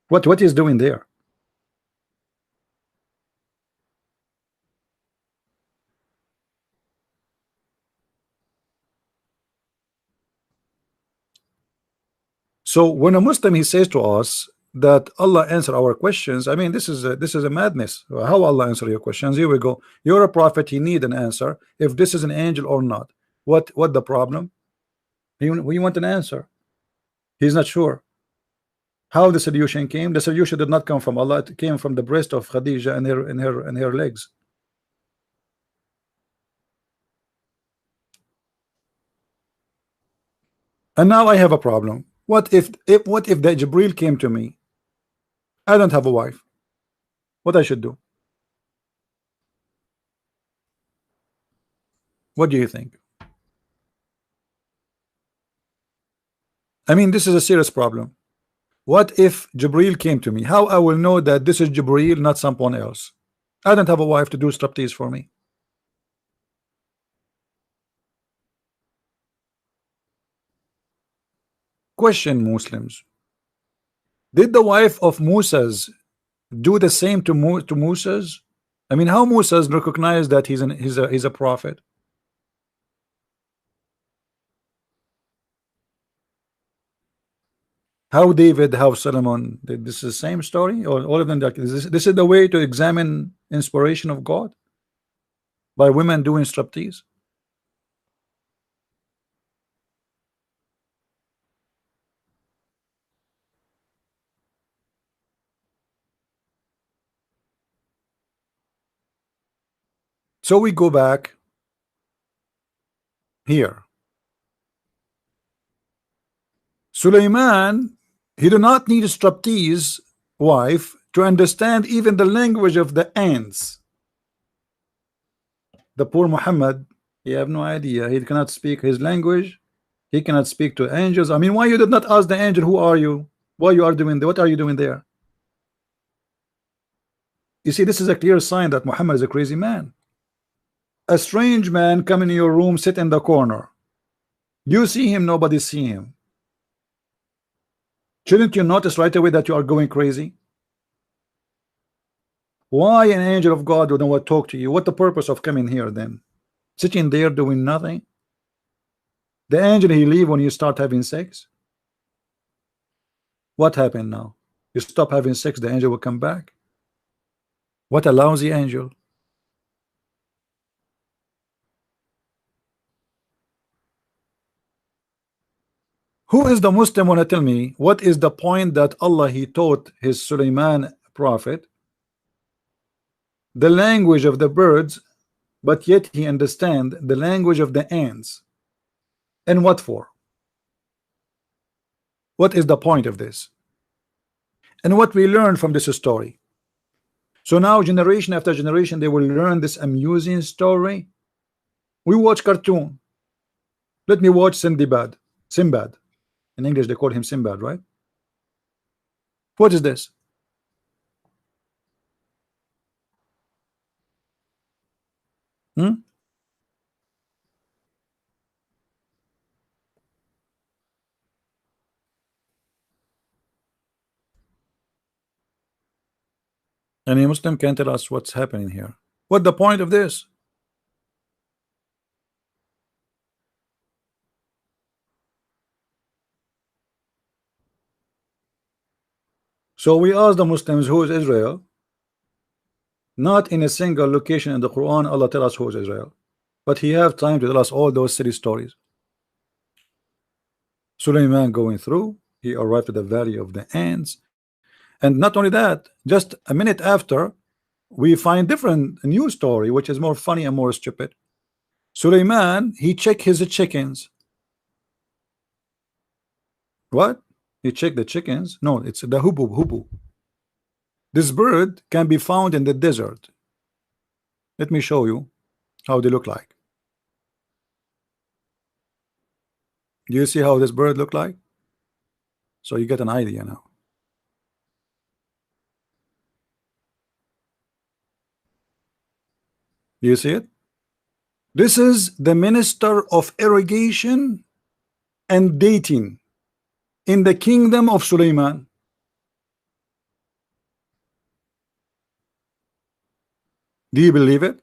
S1: What he's doing there? So when a Muslim he says to us that Allah answer our questions, I mean this is a madness. How Allah answer your questions? Here we go. You're a prophet. He need an answer if this is an angel or not. What the problem? We want an answer. He's not sure. How the solution came? The solution did not come from Allah. It came from the breast of Khadija and her legs. And now I have a problem. What if the Jibril came to me? I don't have a wife. What I should do? What do you think? I mean, this is a serious problem. What if Jibril came to me? How I will know that this is Jibril, not someone else? I don't have a wife to do striptease for me. Question, Muslims. Did the wife of Musa's do the same to Musa's? I mean, how Musa's recognize that he's a prophet? How David, how Solomon? This is the same story, or all of them? This is the way to examine inspiration of God, by women doing striptease. So we go back here. Suleiman, he do not need a striptease wife to understand even the language of the ants. The poor Muhammad, he have no idea. He cannot speak his language. He cannot speak to angels. I mean, why you did not ask the angel, who are you? Why you are doing there? What are you doing there? You see, this is a clear sign that Muhammad is a crazy man. A strange man come in your room, sit in the corner. You see him, nobody see him. Shouldn't you notice right away that you are going crazy? Why an angel of God would not talk to you? What the purpose of coming here then? Sitting there doing nothing? The angel, he leave when you start having sex? What happened now? You stop having sex, the angel will come back? What a lousy angel. Who is the Muslim wanna tell me what is the point that Allah he taught his Suleiman prophet the language of the birds, but yet he understand the language of the ants? And what for? What is the point of this? And what we learn from this story? So now generation after generation they will learn this amusing story. We watch cartoon. Let me watch Sinbad. In English they call him Sinbad, right? What is this? Any Muslim can tell us what's happening here? What the point of this? So we ask the Muslims, who is Israel? Not in a single location in the Quran Allah tell us who is Israel, but he have time to tell us all those silly stories. Suleiman going through, he arrived at the valley of the ants, and not only that, just a minute after we find different new story which is more funny and more stupid. Suleiman, he check his chickens. What? He check the chickens? No, it's the hubu. This bird can be found in the desert. Let me show you how they look like. Do you see how this bird look like? So you get an idea now. Do you see it? This is the minister of irrigation and dating in the kingdom of Suleiman. Do you believe it?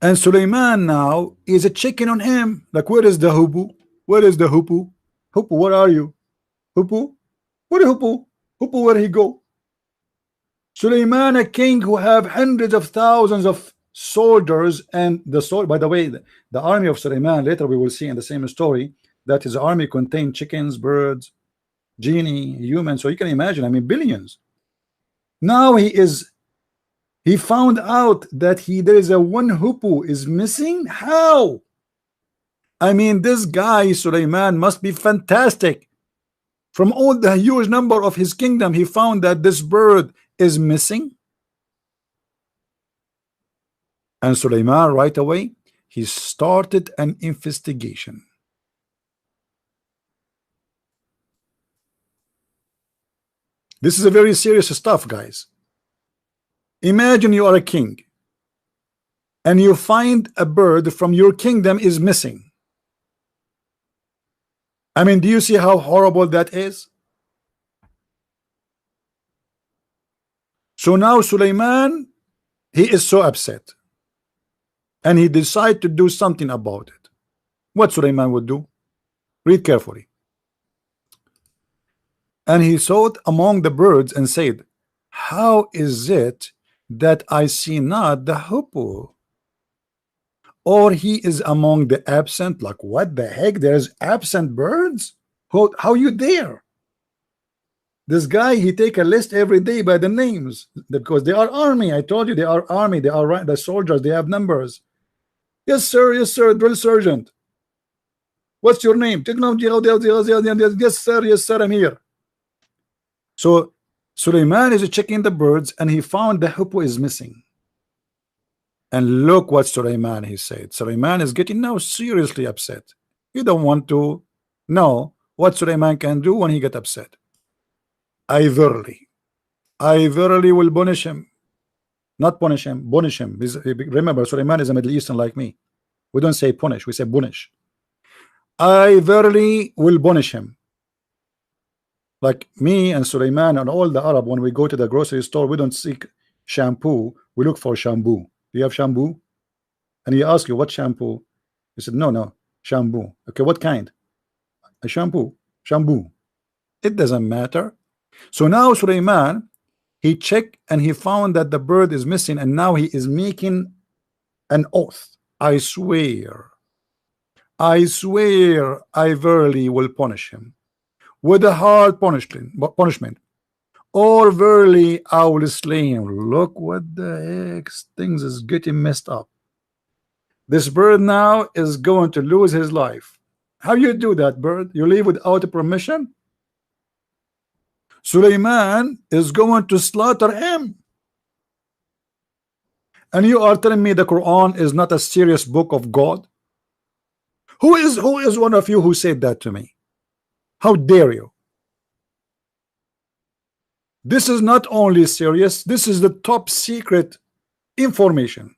S1: And Suleiman now is a chicken on him. Like, where is the hubu? Where is the hupu? Hupu, where are you? Hupu? Where is Hupu? Hupu, where he go? Suleiman, a king who have hundreds of thousands of soldiers, and by the way, the army of Suleiman, later we will see in the same story that his army contained chickens, birds, genie, humans. So you can imagine, I mean, billions. Now he found out that there is a one hupu is missing. How? I mean, this guy Suleiman must be fantastic. From all the huge number of his kingdom, he found that this bird is missing. And Suleiman right away, he started an investigation. This is a very serious stuff, guys. Imagine you are a king and you find a bird from your kingdom is missing. I mean, do you see how horrible that is? So now Suleiman, he is so upset and he decided to do something about it. What Suleiman would do? Read carefully. And he sought among the birds and said, how is it that I see not the hoopoe? Or he is among the absent? Like, what the heck? There's absent birds? How you dare? This guy, he take a list every day by the names because they are army. I told you they are army. They are the soldiers. They have numbers. Yes, sir. Yes, sir. Drill sergeant. What's your name? Yes, sir. Yes, sir. I'm here. So Suleiman is checking the birds and he found the hoopoe is missing. And look what Suleiman he said. Suleiman is getting now seriously upset. You don't want to know what Suleiman can do when he get upset. I verily will punish him. Not punish him, punish him. Remember, Suleiman is a Middle Eastern like me. We don't say punish, we say punish. I verily will punish him. Like me and Suleiman and all the Arab, when we go to the grocery store, we don't seek shampoo, we look for shampoo. Do you have shampoo? And he asks you, what shampoo? You said, no, shampoo. Okay, what kind? A shampoo. It doesn't matter. So now Suleiman, he checked and he found that the bird is missing, and now he is making an oath. I swear, I verily will punish him with a hard punishment, or verily I will slay him. Look what the heck, things is getting messed up. This bird now is going to lose his life. How you do that, bird? You leave without permission? Suleiman is going to slaughter him. And you are telling me the Quran is not a serious book of God? Who is one of you who said that to me? How dare you? This is not only serious, this is the top secret information.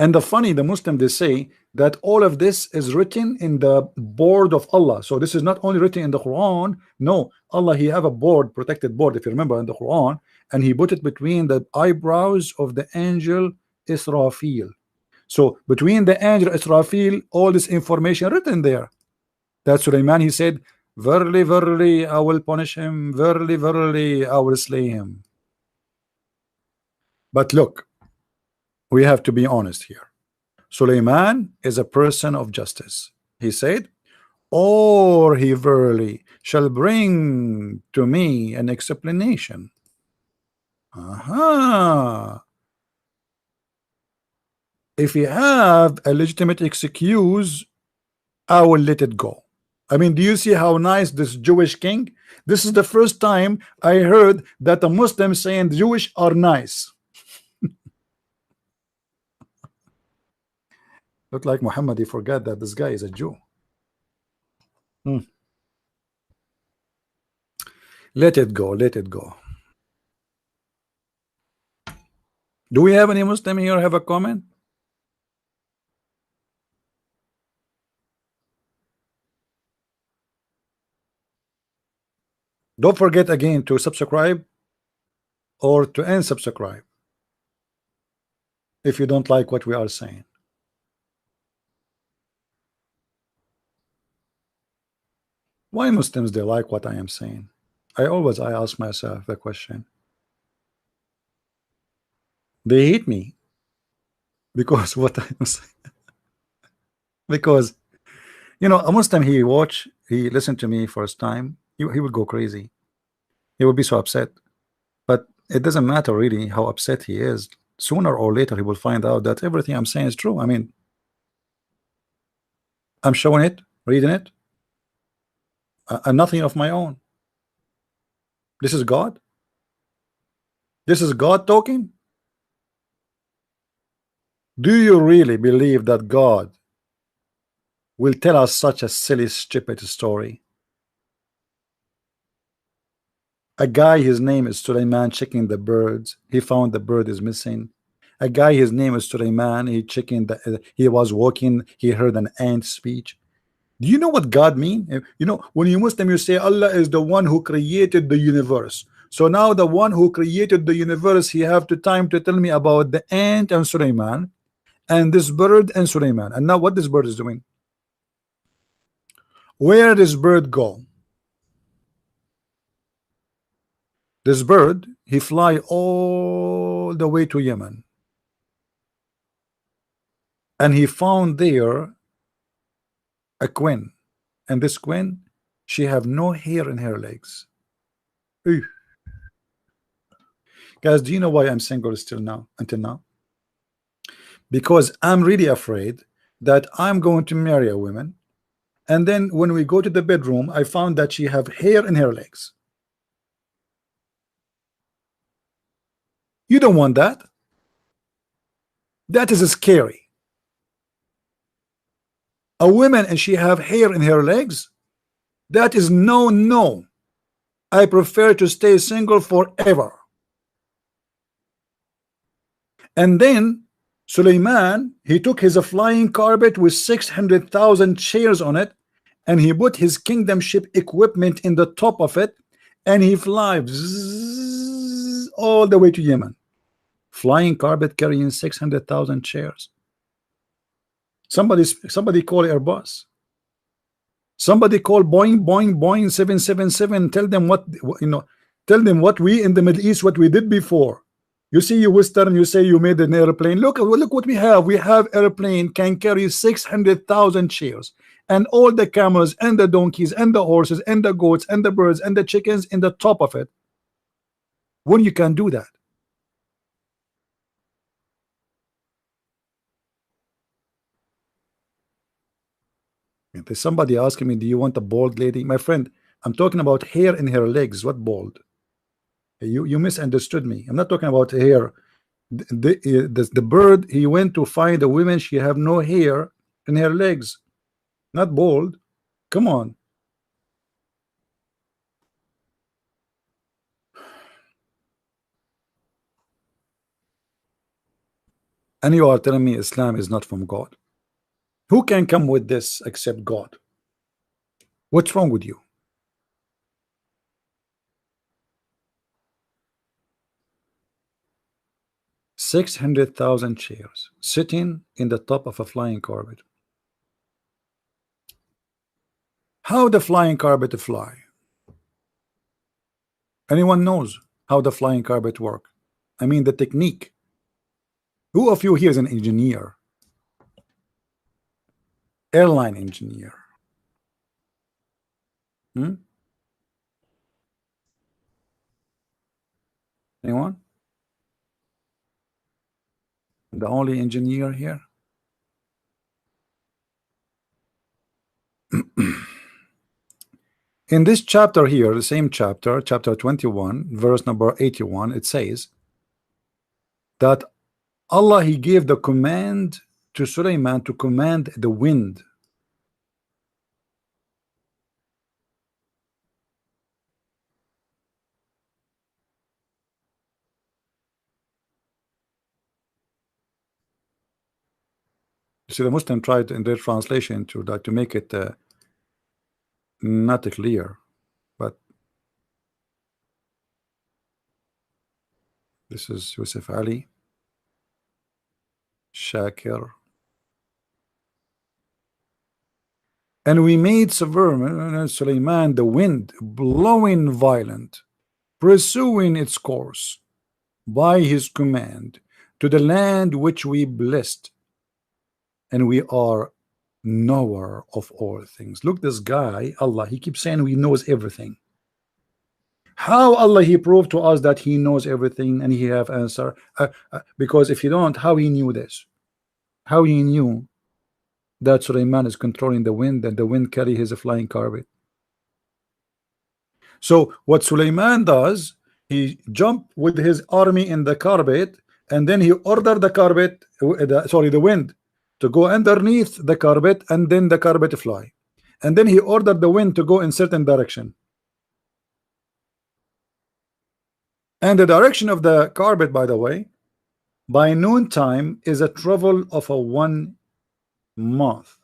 S1: And the Muslim, they say that all of this is written in the board of Allah. So this is not only written in the Quran. No, Allah, he have a board, protected board, if you remember in the Quran, and he put it between the eyebrows of the angel Israfil. So between the angel Israfil, all this information written there. That's Suleiman, he said, verily, verily, I will punish him. Verily, verily, I will slay him. But look, we have to be honest here. Suleiman is a person of justice. He said, or he verily shall bring to me an explanation. If he have a legitimate excuse, I will let it go. I mean, do you see how nice this Jewish king? This is the first time I heard that a Muslim saying Jewish are nice. Look like Muhammad, he forgot that this guy is a Jew. Let it go, let it go. Do we have any Muslim here have a comment? Don't forget again to subscribe or to unsubscribe if you don't like what we are saying. Why Muslims they like what I am saying? I ask myself the question. They hate me because what I am saying. Because you know, a Muslim, he listened to me first time, he would go crazy. He would be so upset. But it doesn't matter really how upset he is. sooner or later he will find out that everything I'm saying is true. I mean, I'm showing it, reading it, and nothing of my own. This is God. This is God talking. Do you really believe that God will tell us such a silly, stupid story? A guy, his name is Suleiman, checking the birds. He found the bird is missing. A guy, his name is Suleiman. He checking the. He was walking. He heard an ant speech. Do you know what God mean? You know, when you Muslim, you say Allah is the one who created the universe. So now the one who created the universe, he have the time to tell me about the ant and Suleiman, and this bird and Suleiman. And now what this bird is doing? Where does bird go? This bird, he fly all the way to Yemen, and he found there a queen, and this queen, she have no hair in her legs. Ew. Guys, do you know why I'm single still now, until now? Because I'm really afraid that I'm going to marry a woman, and then when we go to the bedroom, I found that she have hair in her legs. You don't want that. That is scary. A woman and she have hair in her legs, that is no. I prefer to stay single forever. And then Suleiman, he took his flying carpet with 600,000 chairs on it, and he put his kingdomship equipment in the top of it, and he flies all the way to Yemen. Flying carpet carrying 600,000 chairs. Somebody call Airbus. Somebody call Boeing 777. Tell them what, you know. Tell them what we in the Middle East, what we did before. You see, you Western, you say you made an airplane. Look what we have. We have airplane can carry 600,000 chairs, and all the camels and the donkeys and the horses and the goats and the birds and the chickens in the top of it. When you can do that. There's somebody asking me, do you want a bald lady? My friend, I'm talking about hair in her legs. What bald? You misunderstood me. I'm not talking about hair. The bird, he went to find a woman, she have no hair in her legs, not bald. Come on. And you are telling me Islam is not from God? Who can come with this except God? What's wrong with you? $600,000 chairs sitting in the top of a flying carpet. How the flying carpet fly? Anyone knows how the flying carpet work? I mean the technique. Who of you here is an engineer? Airline engineer? Anyone? The only engineer here? In this chapter here, the same chapter, chapter 21, verse number 81, it says that Allah, he gave the command to Suleiman to command the wind. You see, the Muslim tried in their translation to that to make it not clear, but this is Yusuf Ali Shakir. And we made Suleiman the wind blowing violent, pursuing its course by his command to the land which we blessed, and we are knower of all things. Look, this guy, Allah, he keeps saying he knows everything. How Allah he proved to us that he knows everything and he have answer? Because if you don't, how he knew this? How he knew that Sulaiman is controlling the wind and the wind carry his flying carpet? So what Sulaiman does, he jump with his army in the carpet, and then he ordered the carpet, the wind, to go underneath the carpet, and then the carpet fly. And then he ordered the wind to go in certain direction. And the direction of the carpet, by the way, by noon time is a travel of a 1 month.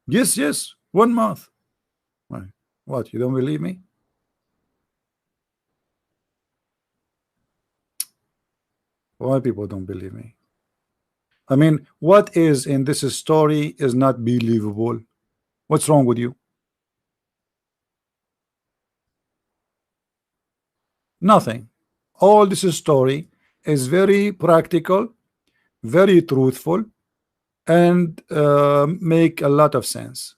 S1: Yes, yes, 1 month. What, you don't believe me? Why people don't believe me? I mean, what is in this story is not believable. What's wrong with you? Nothing. All this story is very practical, very truthful, and make a lot of sense.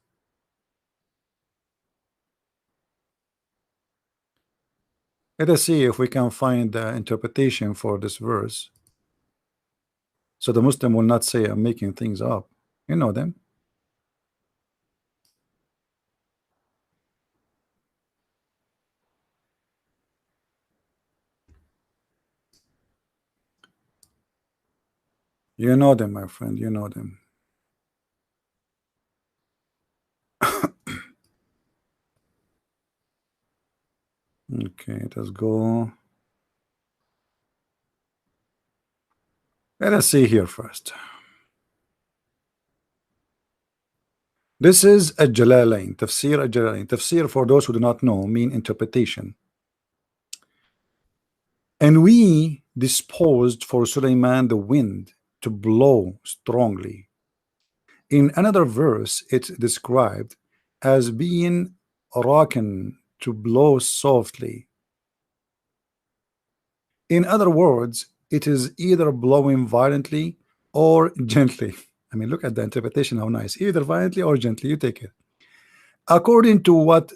S1: Let us see if we can find the interpretation for this verse, so the Muslim will not say I'm making things up. You know them. You know them, my friend. You know them. Okay, let us go. Let us see here first. This is a Jalalain, Tafsir a Jalalain. Tafsir, for those who do not know, mean interpretation. And we disposed for Sulaiman the wind to blow strongly. In another verse, it's described as being rocking, to blow softly. In other words, it is either blowing violently or gently. I mean, look at the interpretation, how nice. Either violently or gently, you take it. According to what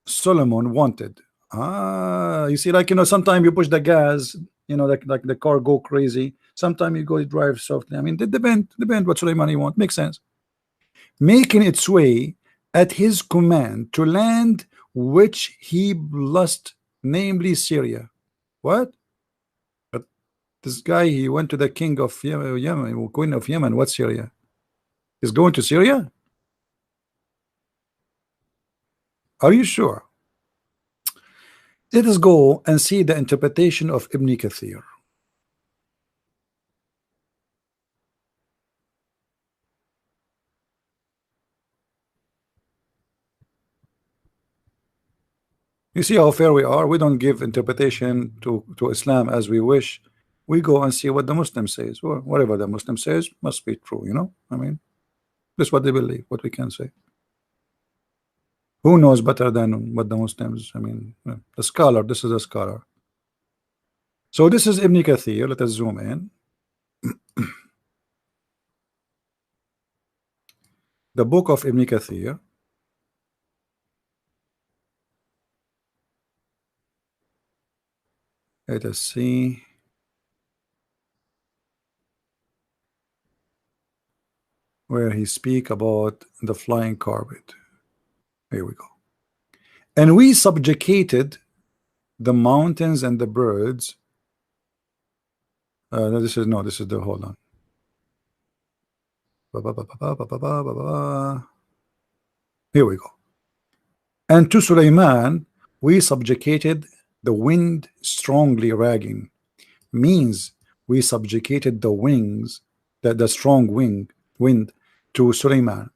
S1: Solomon wanted. You see, like, sometimes you push the gas, like the car go crazy. Sometimes you go drive softly. I mean, it depend what Sulaiman you want. Makes sense. Making its way at his command to land which he blessed, namely Syria. What? But this guy, he went to the king of Yemen, queen of Yemen. What Syria? He's going to Syria? Are you sure? Let us go and see the interpretation of Ibn Kathir. You see how fair we are? We don't give interpretation to Islam as we wish. We go and see what the Muslim says. Well, whatever the Muslim says must be true, I mean, that's what they believe, what we can say. Who knows better than what the Muslims? I mean, the scholar, this is a scholar. So this is Ibn Kathir. Let us zoom in. The book of Ibn Kathir. Let us see. Where he speak about the flying carpet. Here we go. And we subjugated the mountains and the birds. This is the, hold on. Here we go. And to Sulaiman we subjugated the wind strongly ragging. Means we subjugated the wings, the strong wind to Sulaiman,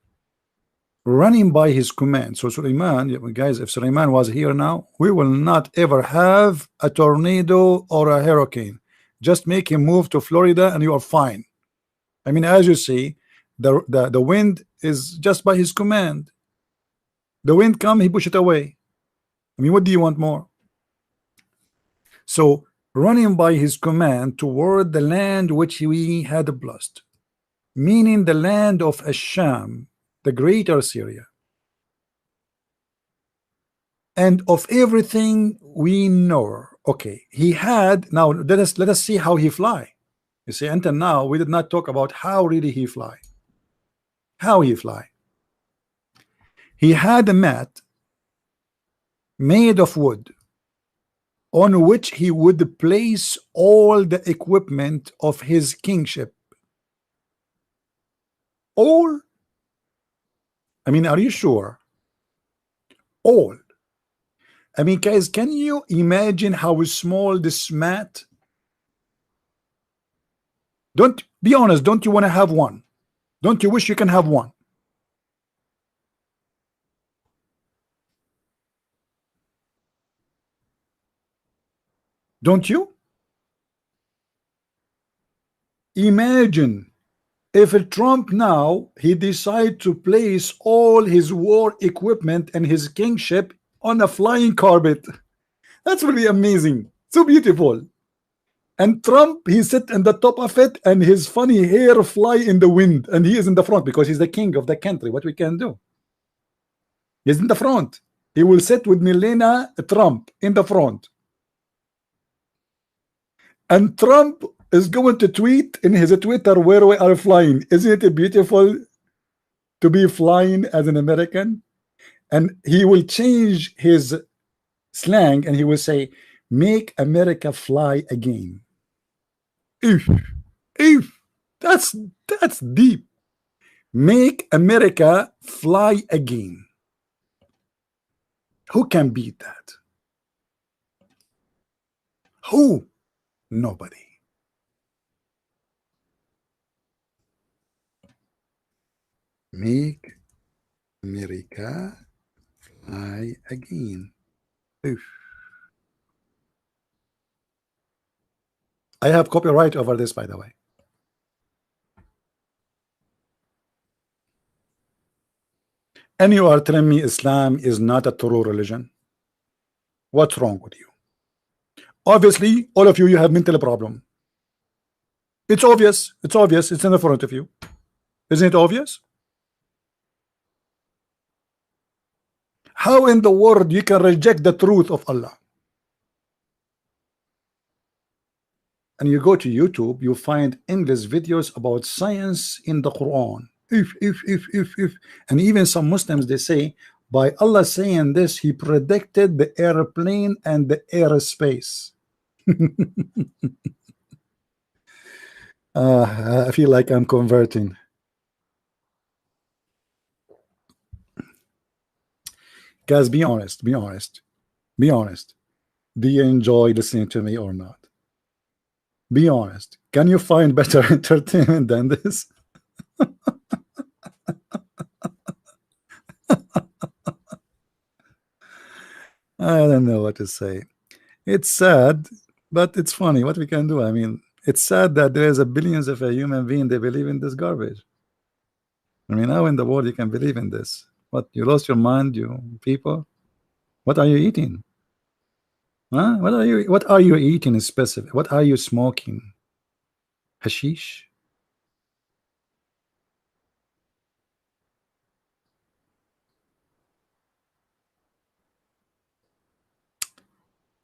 S1: running by his command. So Sulaiman, guys, if Sulaiman was here now, we will not ever have a tornado or a hurricane. Just make him move to Florida and you are fine. I mean, as you see, the wind is just by his command. The wind come, he push it away. I mean, what do you want more? So running by his command toward the land which we had blessed, meaning the land of Asham, the greater Syria. and of everything we know. Okay, he had, now let us see how he fly. You see, until now we did not talk about how really he fly. How he fly. He had a mat made of wood on which he would place all the equipment of his kingship. All, I mean, are you sure? All. I mean, guys, can you imagine how small this mat? Don't be honest. Don't you want to have one? Don't you wish you can have one? Don't you? Imagine if Trump now he decide to place all his war equipment and his kingship on a flying carpet. That's really amazing. So beautiful. And Trump, he sit in the top of it and his funny hair fly in the wind, and he is in the front because he's the king of the country. What we can do? He's in the front. He will sit with Melania Trump in the front. And Trump is going to tweet in his Twitter where we are flying. Isn't it beautiful to be flying as an American? And he will change his slang and he will say, "Make America fly again." If that's deep. Make America fly again. Who can beat that? Who? Nobody. Make America fly again. Oof. I have copyright over this, by the way. And you are telling me Islam is not a true religion? What's wrong with you? Obviously, all of you, you have mental problem. It's obvious. It's obvious. It's in the front of you. Isn't it obvious? How in the world you can reject the truth of Allah? And you go to YouTube, you find endless videos about science in the Quran. If. And even some Muslims, they say, by Allah saying this, he predicted the airplane and the airspace. I feel like I'm converting. Guys, be honest, be honest, be honest. Do you enjoy listening to me or not? Be honest. Can you find better entertainment than this? I don't know what to say. It's sad, but it's funny. What we can do? I mean, it's sad that there is a billions of a human being they believe in this garbage. I mean, how in the world you can believe in this? What, you lost your mind, you people? What are you eating? Huh? What are you eating in specific? What are you smoking? Hashish?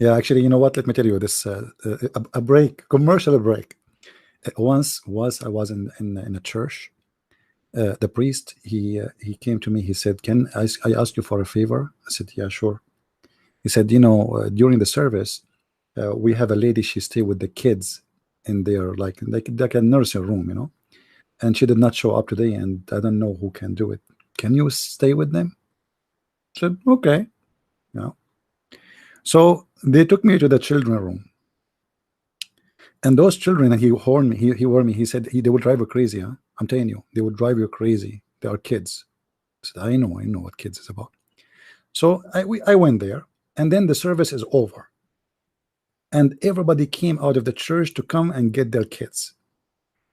S1: Yeah, actually, you know what? Let me tell you this: a break, commercial break. Once I was in a church. The priest he came to me. He said, "Can I ask you for a favor?" I said, "Yeah, sure." He said, "You know, during the service, we have a lady. She stay with the kids in there, like a nursing room, you know, and she did not show up today, and I don't know who can do it. Can you stay with them?" I said, "Okay." You know, so they took me to the children room, and those children, and he warned me. He warned me. He said, they will drive you crazy. Huh? I'm telling you, they will drive you crazy. They are kids. I said, I know what kids is about. So I went there, and then the service is over, and everybody came out of the church to come and get their kids.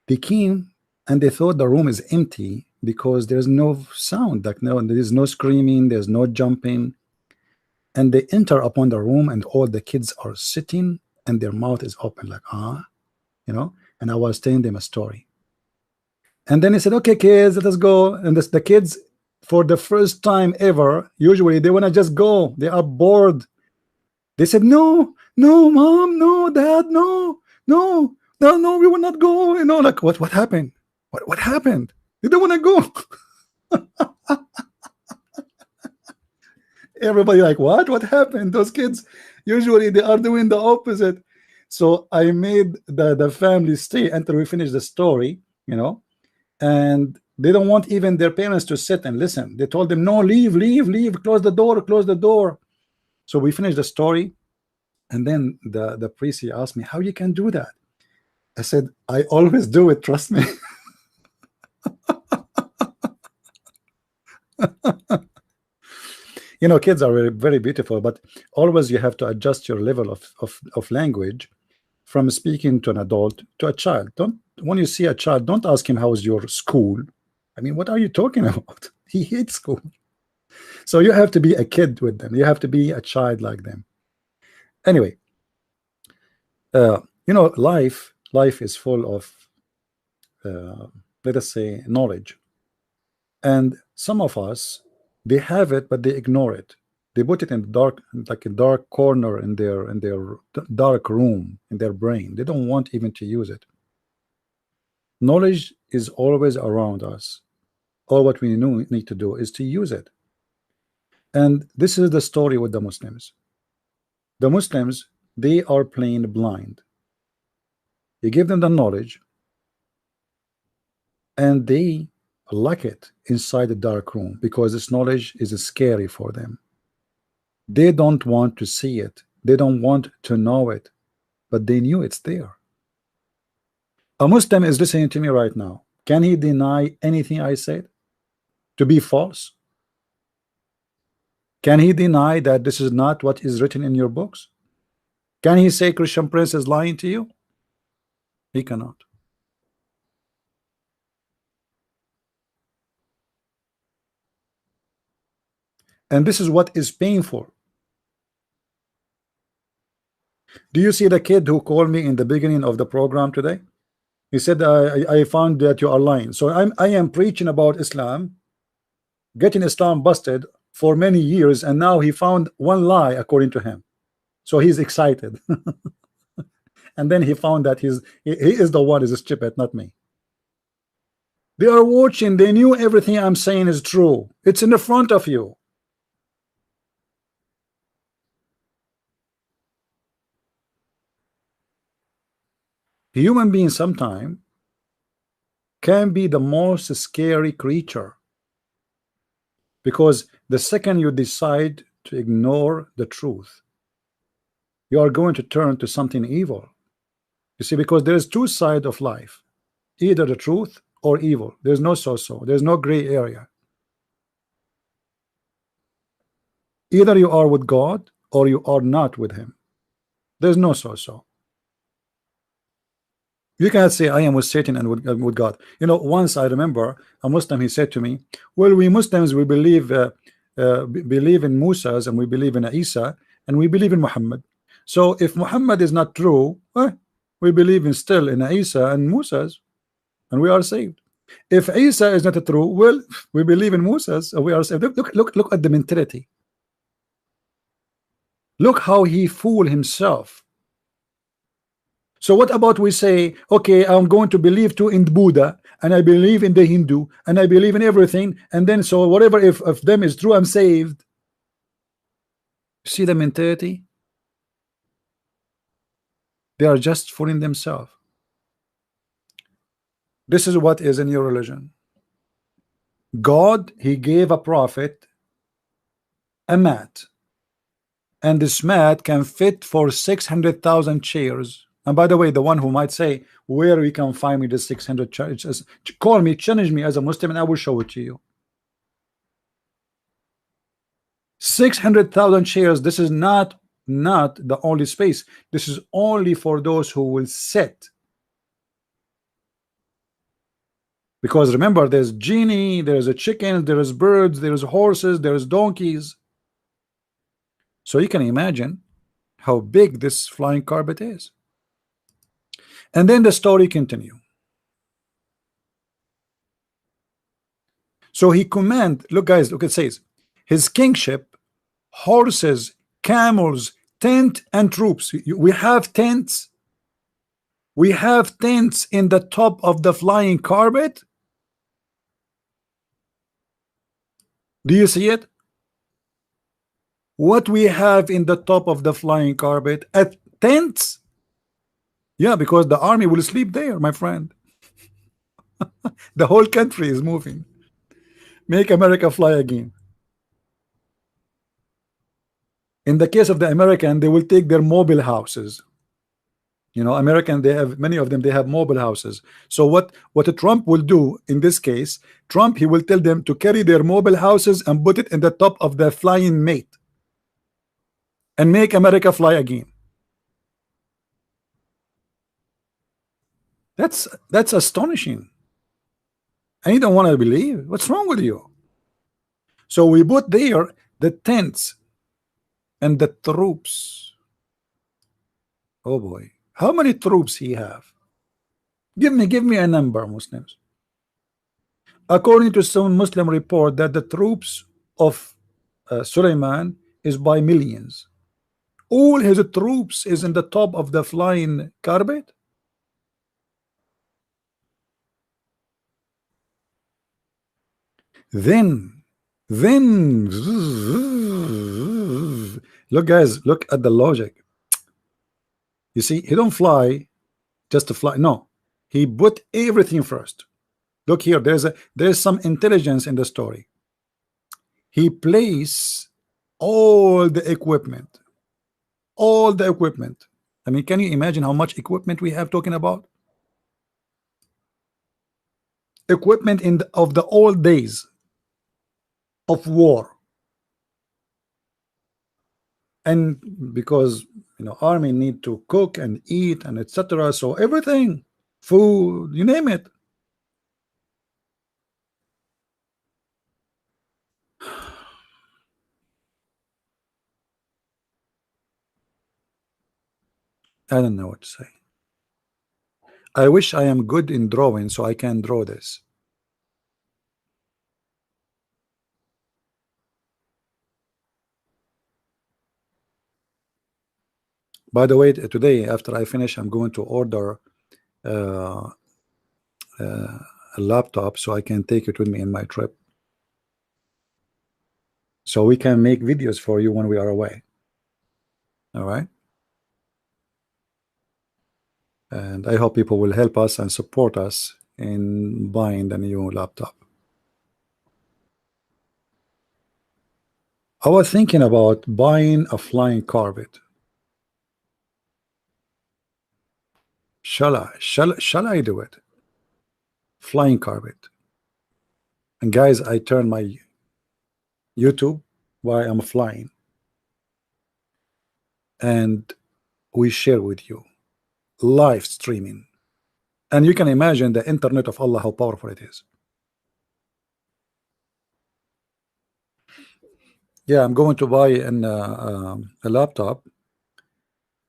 S1: They came and they thought the room is empty because there's no sound, like there is no screaming, there's no jumping. And they enter upon the room, and all the kids are sitting and their mouth is open, like, you know. And I was telling them a story. And then he said, "Okay, kids, let us go." And the kids, for the first time ever. Usually they want to just go, they are bored. They said, no, no, mom, no, dad, no, no, no, no, we will not go. You know, like what happened? What happened? They don't want to go. Everybody like, what happened? Those kids usually they are doing the opposite. So I made the family stay until we finish the story, you know, and they don't want even their parents to sit and listen. They told them, no, leave, leave, leave, close the door, close the door. So we finished the story, and then the priest, he asked me, how you can do that? I said, I always do it, trust me. You know, kids are very, very beautiful, but always you have to adjust your level of language from speaking to an adult to a child. Don't, when you see a child, don't ask him how's your school. I mean, what are you talking about? He hates school. So you have to be a kid with them. You have to be a child like them. Anyway, you know, life is full of let us say knowledge, and some of us, they have it but they ignore it. They put it in the dark, like a dark corner in their dark room in their brain. They don't want even to use it. Knowledge is always around us. All what we need to do is to use it. And this is the story with the Muslims. The Muslims, they are plain blind. You give them the knowledge and they like it inside the dark room because this knowledge is scary for them. They don't want to see it. They don't want to know it, but they knew it's there. A Muslim is listening to me right now. Can he deny anything I said to be false? Can he deny that this is not what is written in your books? Can he say Christian Prince is lying to you? He cannot. And this is what is painful. Do you see the kid who called me in the beginning of the program today? He said, I found that you are lying. So I am preaching about Islam, getting Islam busted for many years, and now he found one lie according to him. So he's excited. And then he found that he is the one is stupid, not me. They are watching, they knew everything I'm saying is true. It's in the front of you. Human beings sometimes can be the most scary creature, because the second you decide to ignore the truth, you are going to turn to something evil. You see, because there is two sides of life, either the truth or evil. There's no so-so. There's no gray area. Either you are with God or you are not with him. There's no so-so. You cannot say I am with Satan and with God. You know, once I remember a Muslim, he said to me, well, we Muslims, we believe in Musa's, and we believe in Isa, and we believe in Muhammad. So if Muhammad is not true, we believe in still in Isa and Musa's, and we are saved. If Isa is not true, well, we believe in Musa's and we are saved. Look at the mentality. Look how he fooled himself. So what about we say, okay, I'm going to believe too in Buddha, and I believe in the Hindu, and I believe in everything, and then so whatever if them is true, I'm saved. See the mentality? They are just fooling themselves. This is what is in your religion. God, he gave a prophet a mat, and this mat can fit for 600,000 chairs. And by the way, the one who might say, where we can find me the 600 chairs, call me, challenge me as a Muslim, and I will show it to you. 600,000 chairs. This is not the only space. This is only for those who will sit. Because remember, there's genie, there's a chicken, there's birds, there's horses, there's donkeys. So you can imagine how big this flying carpet is. And then the story continues. So he command, look guys, look, it says his kingship, horses, camels, tent and troops. We have tents. We have tents in the top of the flying carpet. Do you see it? What we have in the top of the flying carpet at tents? Yeah, because the army will sleep there, my friend. The whole country is moving. Make America fly again. In the case of the American, they will take their mobile houses. You know, American, they have many of them, they have mobile houses. So what Trump will do in this case, Trump, he will tell them to carry their mobile houses and put it in the top of the flying mate and make America fly again. That's astonishing. And you don't want to believe. What's wrong with you? So we put there the tents and the troops. Oh boy, how many troops he have? Give me a number, Muslims. According to some Muslim report that the troops of Suleiman is by millions. All his troops is in the top of the flying carpet. Then look guys, look at the logic. You see, he don't fly just to fly. No, he put everything first. Look here, there's some intelligence in the story. He placed all the equipment. I mean, can you imagine how much equipment we have talking about? Equipment of the old days of war. And because you know, army need to cook and eat and etc. So everything, food, you name it. I don't know what to say. I wish I am good in drawing so I can draw this. By the way, today after I finish, I'm going to order a laptop so I can take it with me in my trip, so we can make videos for you when we are away. All right. And I hope people will help us and support us in buying the new laptop. I was thinking about buying a flying carpet. Shall I do it? Flying carpet. And guys, I turn my YouTube while I'm flying, and we share with you live streaming. And you can imagine the internet of Allah, how powerful it is. Yeah, I'm going to buy a laptop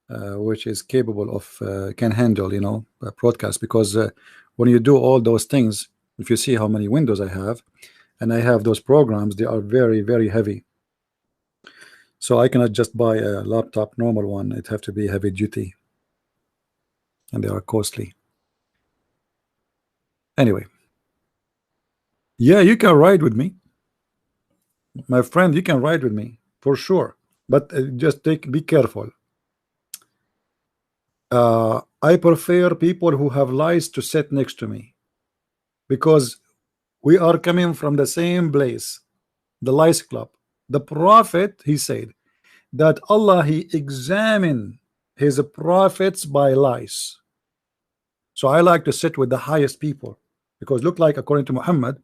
S1: which is capable of can handle, you know, broadcast, because when you do all those things, if you see how many windows I have, and I have those programs, they are very, very heavy. So I cannot just buy a laptop, normal one. It have to be heavy duty, and they are costly. Anyway, yeah, you can ride with me, my friend. You can ride with me for sure, but just be careful. I prefer people who have lice to sit next to me, because we are coming from the same place, the lice club. The Prophet, he said that Allah, he examined his prophets by lice. So I like to sit with the highest people, because look, like according to Muhammad,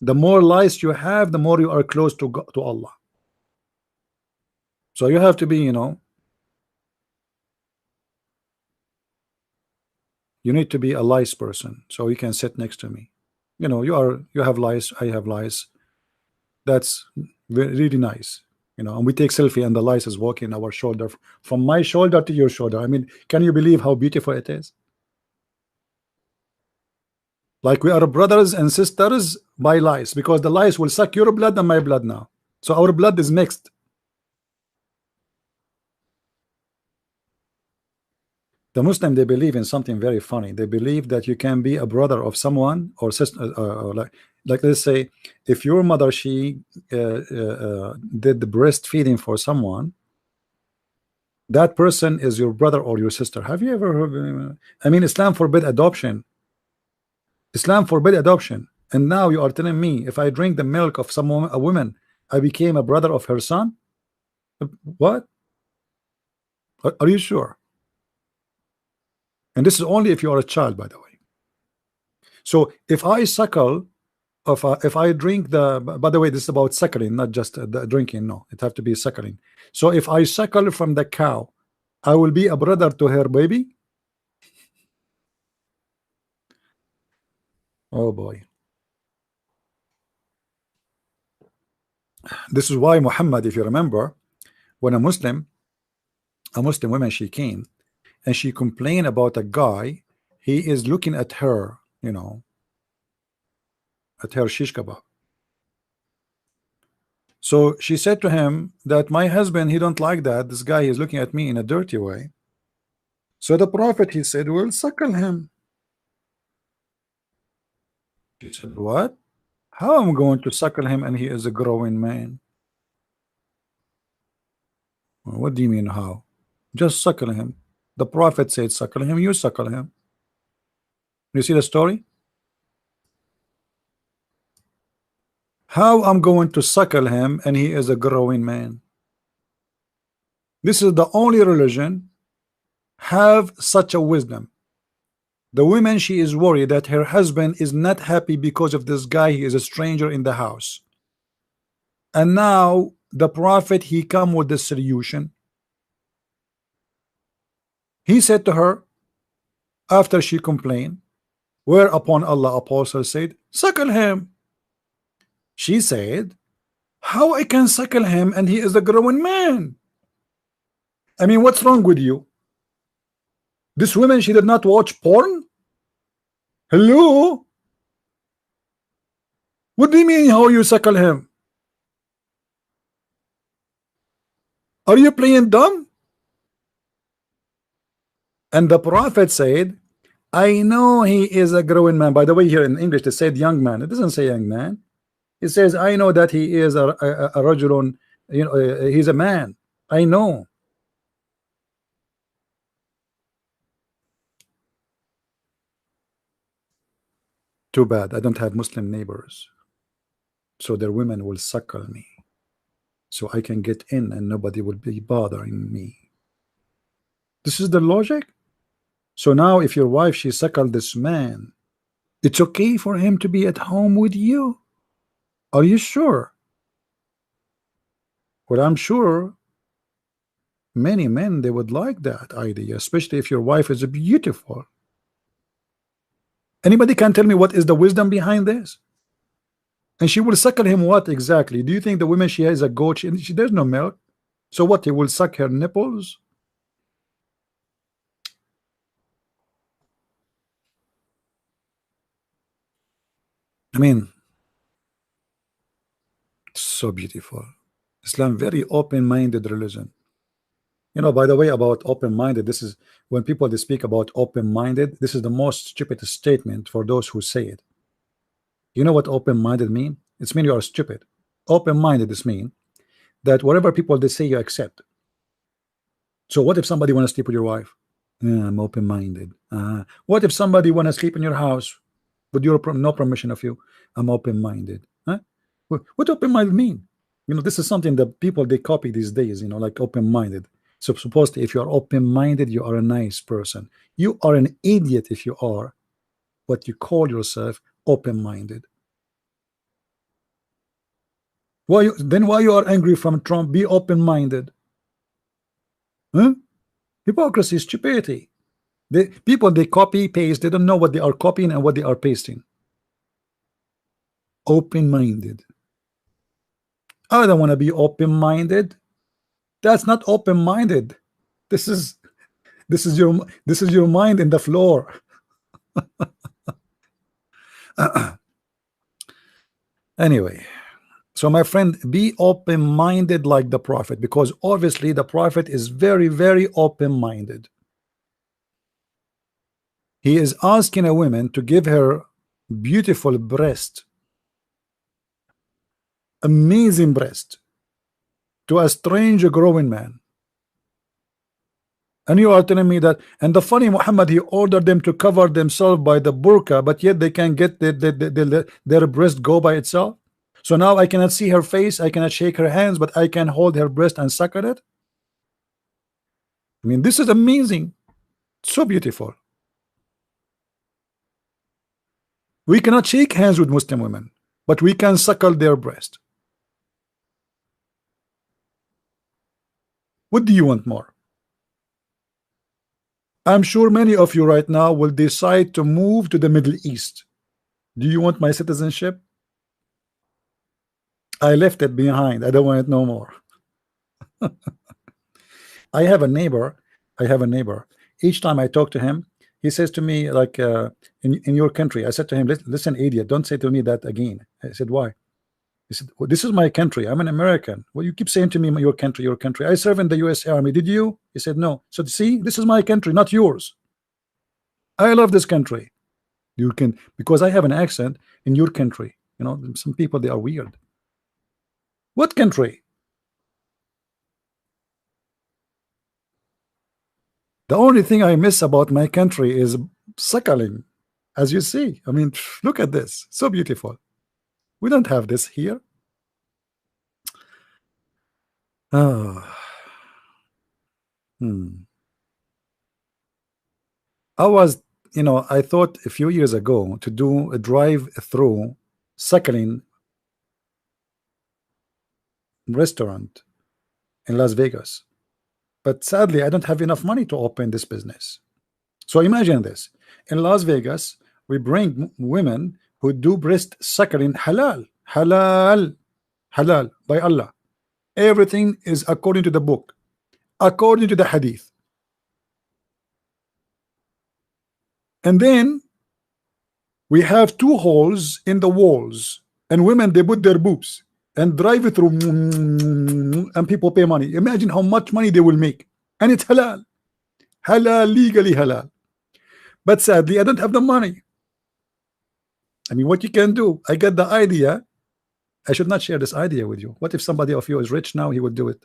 S1: the more lice you have, the more you are close to God, to Allah. So you have to be, you know, you need to be a lice person, so you can sit next to me. You know, you have lice, I have lice. That's really nice, you know. And we take selfie, and the lice is walking our shoulder, from my shoulder to your shoulder. I mean, can you believe how beautiful it is? Like we are brothers and sisters by lies, because the lies will suck your blood and my blood now. So our blood is mixed. The Muslim, they believe in something very funny. They believe that you can be a brother of someone or sister, or like let's say, if your mother, she did the breastfeeding for someone, that person is your brother or your sister. Have you ever heard? I mean, Islam forbid adoption. Islam forbid adoption, and now you are telling me if I drink the milk of some woman, a woman, I became a brother of her son? What? Are you sure? And this is only if you are a child, by the way. So if I suckle, if I drink the, by the way, this is about suckling, not just the drinking. No, it have to be suckling. So if I suckle from the cow, I will be a brother to her baby. Oh boy. This is why Muhammad, if you remember, when a Muslim woman, she came and she complained about a guy, he is looking at her, you know, at her shish kebab. So she said to him that my husband, he don't like that. This guy is looking at me in a dirty way. So the Prophet, he said, well, suckle him. She said, what? How am I going to suckle him and he is a growing man? Well, what do you mean how? Just suckle him. The Prophet said suckle him, you suckle him. You see the story? How I'm going to suckle him and he is a growing man? This is the only religion have such a wisdom. The woman, she is worried that her husband is not happy because of this guy. He is a stranger in the house. And now the Prophet, he come with the solution. He said to her, after she complained, whereupon Allah apostle said, suckle him. She said, how I can suckle him and he is a growing man? I mean, what's wrong with you? This woman, she did not watch porn? Hello? What do you mean how you suckle him? Are you playing dumb? And the Prophet said, I know he is a growing man. By the way, here in English they said young man. It doesn't say young man. It says I know that he is a rajulun, you know, he's a man. I know. Too bad I don't have Muslim neighbors, so their women will suckle me, so I can get in and nobody will be bothering me. This is the logic. So now if your wife, she suckled this man, it's okay for him to be at home with you. Are you sure? Well, I'm sure many men, they would like that idea, especially if your wife is beautiful. Anybody can tell me what is the wisdom behind this? And she will suckle him what exactly? Do you think the woman, she has a goat, there's no milk, so what, he will suck her nipples? I mean, so beautiful. Islam, very open-minded religion. You know, by the way, about open-minded, this is when people, they speak about open-minded, this is the most stupid statement for those who say it. You know what open-minded mean? It's mean you are stupid. Open-minded is mean that whatever people they say, you accept. So what if somebody want to sleep with your wife? Yeah, I'm open-minded. What if somebody want to sleep in your house with your no permission of you? I'm open-minded. Huh? What open-minded mean? You know, this is something that people, they copy these days, you know, like open-minded. So supposedly if you are open-minded, you are a nice person. You are an idiot if you are what you call yourself open-minded. Why you are angry from Trump? Be open-minded. Huh? Hypocrisy, stupidity. People, they copy paste, they don't know what they are copying and what they are pasting. Open-minded. I don't want to be open-minded. That's not open-minded. This is your mind in the floor. Anyway, so my friend, be open-minded like the prophet, because obviously the prophet is very, very open-minded. He is asking a woman to give her beautiful breast, amazing breast, to a strange growing man. And you are telling me that, and the funny Muhammad, he ordered them to cover themselves by the burqa, but yet they can get their breast go by itself. So now I cannot see her face, I cannot shake her hands, but I can hold her breast and suck at it. I mean, this is amazing, so beautiful. We cannot shake hands with Muslim women, but we can suckle their breast. What do you want more? I'm sure many of you right now will decide to move to the Middle East. Do you want my citizenship? I left it behind. I don't want it no more. I have a neighbor. Each time I talk to him, he says to me, like, in your country. I said to him, listen, idiot, don't say to me that again. I said, why? He said, well, this is my country. I'm an American. Well, you keep saying to me, your country, your country. I serve in the U.S. Army. Did you? He said, no. So see, this is my country, not yours. I love this country. You can, because I have an accent in your country. You know, some people, they are weird. What country? The only thing I miss about my country is suckling, as you see. I mean, look at this, so beautiful. We don't have this here. Oh. I was, I thought a few years ago to do a drive-through suckling restaurant in Las Vegas, but sadly I don't have enough money to open this business. So imagine this: in Las Vegas, we bring women who do breast suckling, halal by Allah. Everything is according to the book, according to the hadith. And then we have 2 holes in the walls, and women, they put their boobs and drive it through, and people pay money. Imagine how much money they will make. And it's halal, legally halal. But sadly, I don't have the money. I mean, what you can do, I get the idea. I should not share this idea with you. What if somebody of you is rich now? He would do it.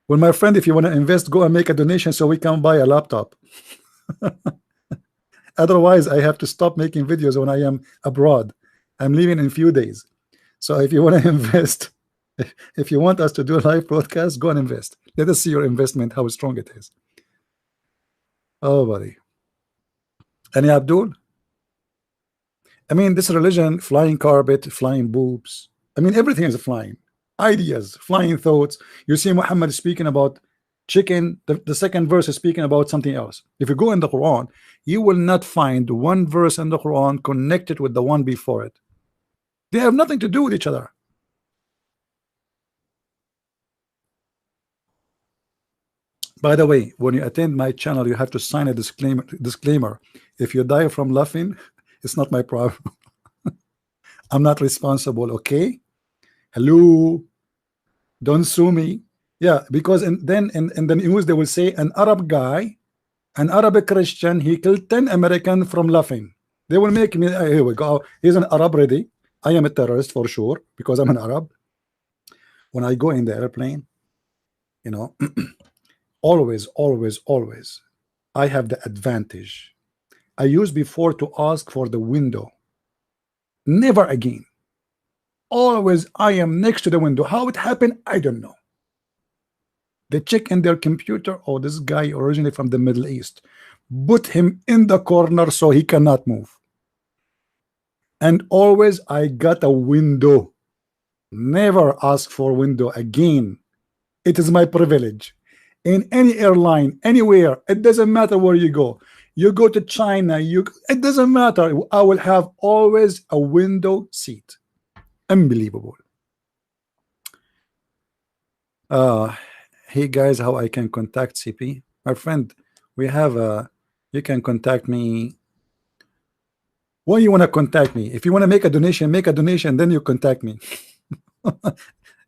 S1: Well, my friend, if you want to invest, go and make a donation so we can buy a laptop. Otherwise, I have to stop making videos when I am abroad. I'm leaving in a few days. So if you want to invest, if you want us to do a live broadcast, go and invest. Let us see your investment, how strong it is. Oh, buddy. Any Abdul? I mean, this religion, flying carpet, flying boobs. I mean, everything is flying. Ideas, flying thoughts. You see Muhammad speaking about chicken. The second verse is speaking about something else. If you go in the Quran, you will not find one verse in the Quran connected with the one before it. They have nothing to do with each other. By the way, when you attend my channel, you have to sign a disclaimer. If you die from laughing, it's not my problem. I'm not responsible, okay? Hello, don't sue me. Yeah, because then in the news they will say an Arab guy, an Arabic Christian, he killed 10 Americans from laughing. They will make me, here we go, he's an Arab ready. I am a terrorist for sure because I'm an Arab. When I go in the airplane, always I have the advantage. I used before to ask for the window. Never again. Always I am next to the window. How it happened, I don't know. They check in their computer, oh, this guy originally from the Middle East. Put him in the corner so he cannot move. And always I got a window. Never ask for window again. It is my privilege. In any airline, anywhere, it doesn't matter where you go. You go to China, it doesn't matter. I will have always a window seat. Unbelievable. Hey guys, how I can contact CP? My friend, we have you can contact me Why you want to contact me? If you want to make a donation, then you contact me.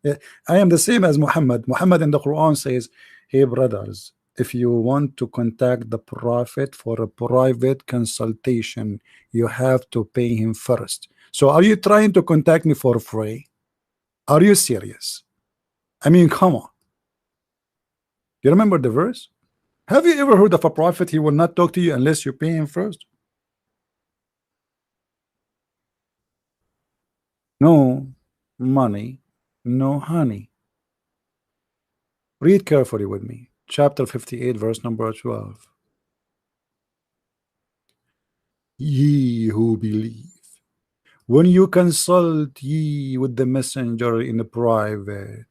S1: Yeah, I am the same as Muhammad. Muhammad in the Quran says, hey brothers, if you want to contact the Prophet for a private consultation, you have to pay him first. So are you trying to contact me for free? Are you serious? I mean, come on. You remember the verse? Have you ever heard of a prophet? He will not talk to you unless you pay him first. No money, no honey. Read carefully with me. Chapter 58, verse number 12. Ye who believe, when you consult ye with the messenger in the private,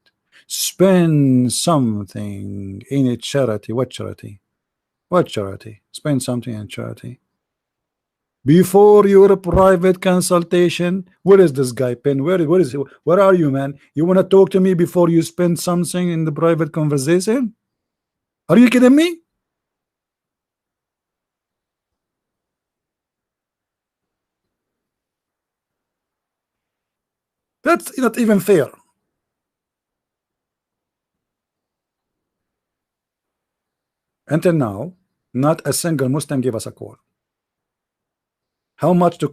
S1: spend something in a charity. What charity? What charity? Spend something in charity. Before your private consultation. Where is this guy pen? Where is he? Where are you, man? You want to talk to me before you spend something in the private conversation? Are you kidding me? That's not even fair. Until now, not a single Muslim gave us a call. How much to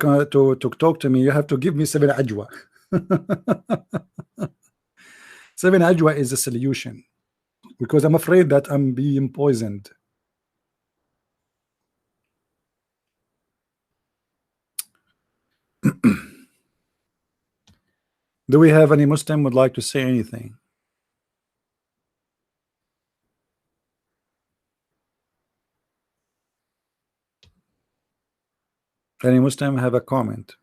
S1: talk to me? You have to give me 7 ajwa. 7 ajwa is the solution, because I'm afraid that I'm being poisoned. Do we have any Muslim would like to say anything? Any Muslim have a comment?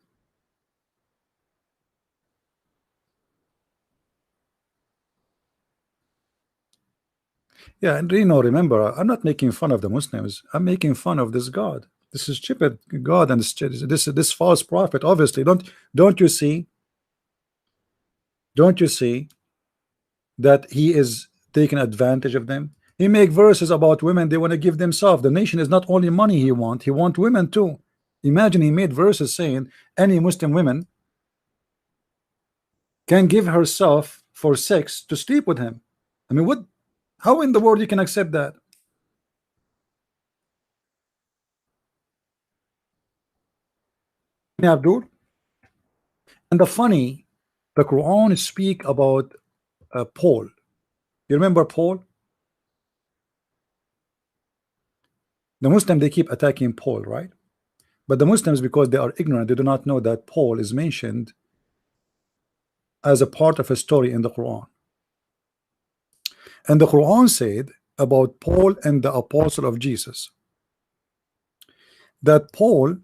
S1: Yeah, and remember, I'm not making fun of the Muslims. I'm making fun of this God. This is stupid God and this false prophet. Obviously, don't you see? Don't you see that he is taking advantage of them? He make verses about women they want to give themselves. The nation is not only money he want women too. Imagine he made verses saying any Muslim woman can give herself for sex to sleep with him. I mean, what? How in the world you can accept that? Abdul. And the Quran speak about Paul. You remember Paul? The Muslims, they keep attacking Paul, right? But the Muslims, because they are ignorant, they do not know that Paul is mentioned as a part of a story in the Quran. And the Quran said about Paul and the apostle of Jesus that Paul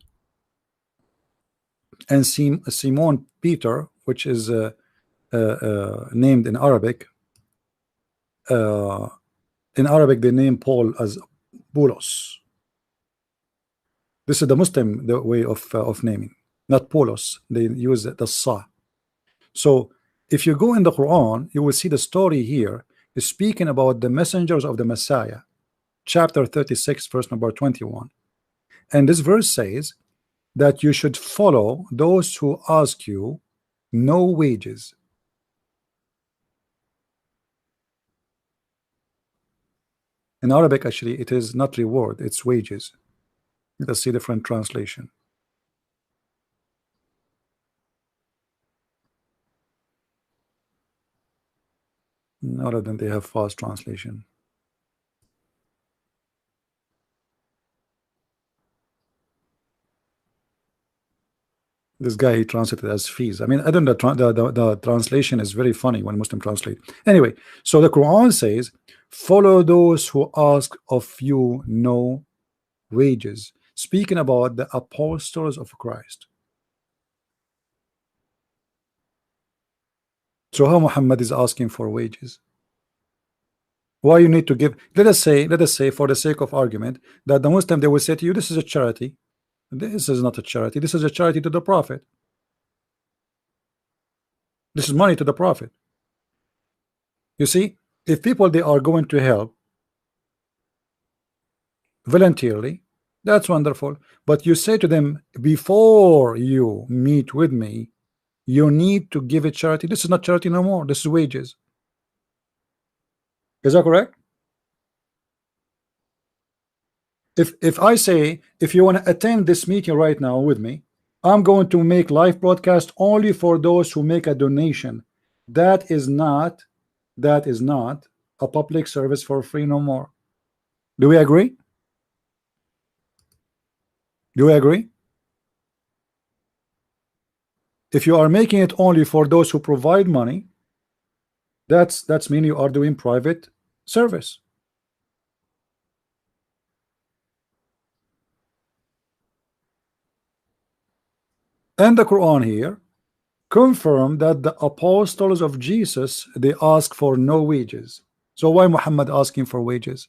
S1: and Simon Peter, which is named in Arabic, they name Paul as Boulos. This is the Muslim way of naming, not Paulos. They use the Sa. So if you go in the Quran, you will see the story here is speaking about the messengers of the Messiah, chapter 36, verse number 21. And this verse says that you should follow those who ask you no wages. In Arabic, actually, it is not reward, it's wages. Let's see different translation. Other than they have fast translation. This guy, he translated as fees. I mean, I don't know, the translation is very funny when Muslim translate. Anyway, so the Quran says, follow those who ask of you no wages, speaking about the apostles of Christ. So how Muhammad is asking for wages? Why you need to give? Let us say for the sake of argument that the Muslim, they will say to you, this is a charity. This is not a charity. This is a charity to the Prophet. This is money to the Prophet. You see, if people, they are going to help voluntarily, That's wonderful. But you say to them, before you meet with me, you need to give it charity. This is not charity no more. This is wages. Is that correct? If I say, if you want to attend this meeting right now with me, I'm going to make live broadcast only for those who make a donation. That is not a public service for free no more. Do we agree? Do we agree? If you are making it only for those who provide money, that's mean you are doing private service. And the Quran here confirm that the apostles of Jesus, they ask for no wages. So why Muhammad asking for wages?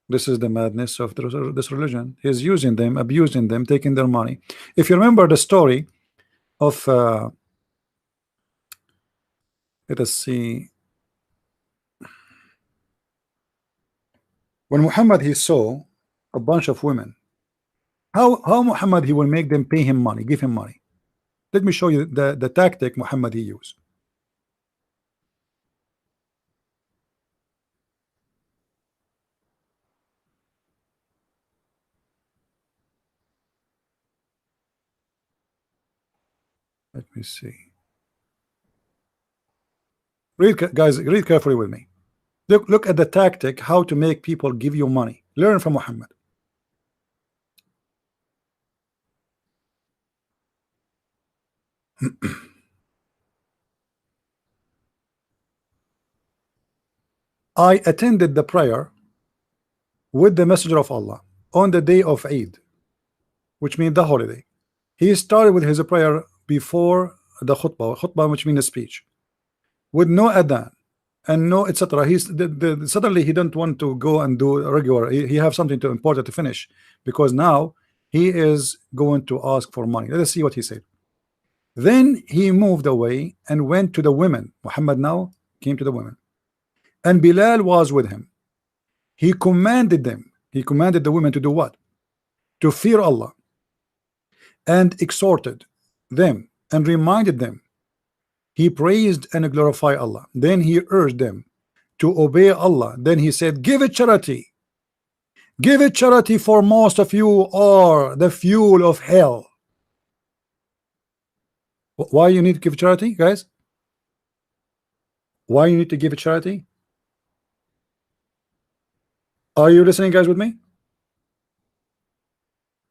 S1: This is the madness of this religion. He's using them, abusing them, taking their money. If you remember the story of let us see, when Muhammad he saw a bunch of women, how Muhammad he will make them pay him money, give him money. Let me show you the tactic Muhammad he used. Let me see. Read, guys, read carefully with me. Look at the tactic, how to make people give you money. Learn from Muhammad. I attended the prayer with the Messenger of Allah on the day of Eid, which means the holiday. He started with his prayer before the khutbah, which means a speech, with no adhan and no etc. Suddenly he don't want to go and do a regular. He have something to important to finish, because now he is going to ask for money. Let us see what he said. Then he moved away and went to the women. Muhammad now came to the women, and Bilal was with him. He commanded them. He commanded the women to do what? To fear Allah, and exhorted them and reminded them. He praised and glorified Allah. Then he urged them to obey Allah. Then he said, give it charity. Give it charity, for most of you are the fuel of hell. Why you need to give charity, guys? Why you need to give it charity? Are you listening, guys, with me?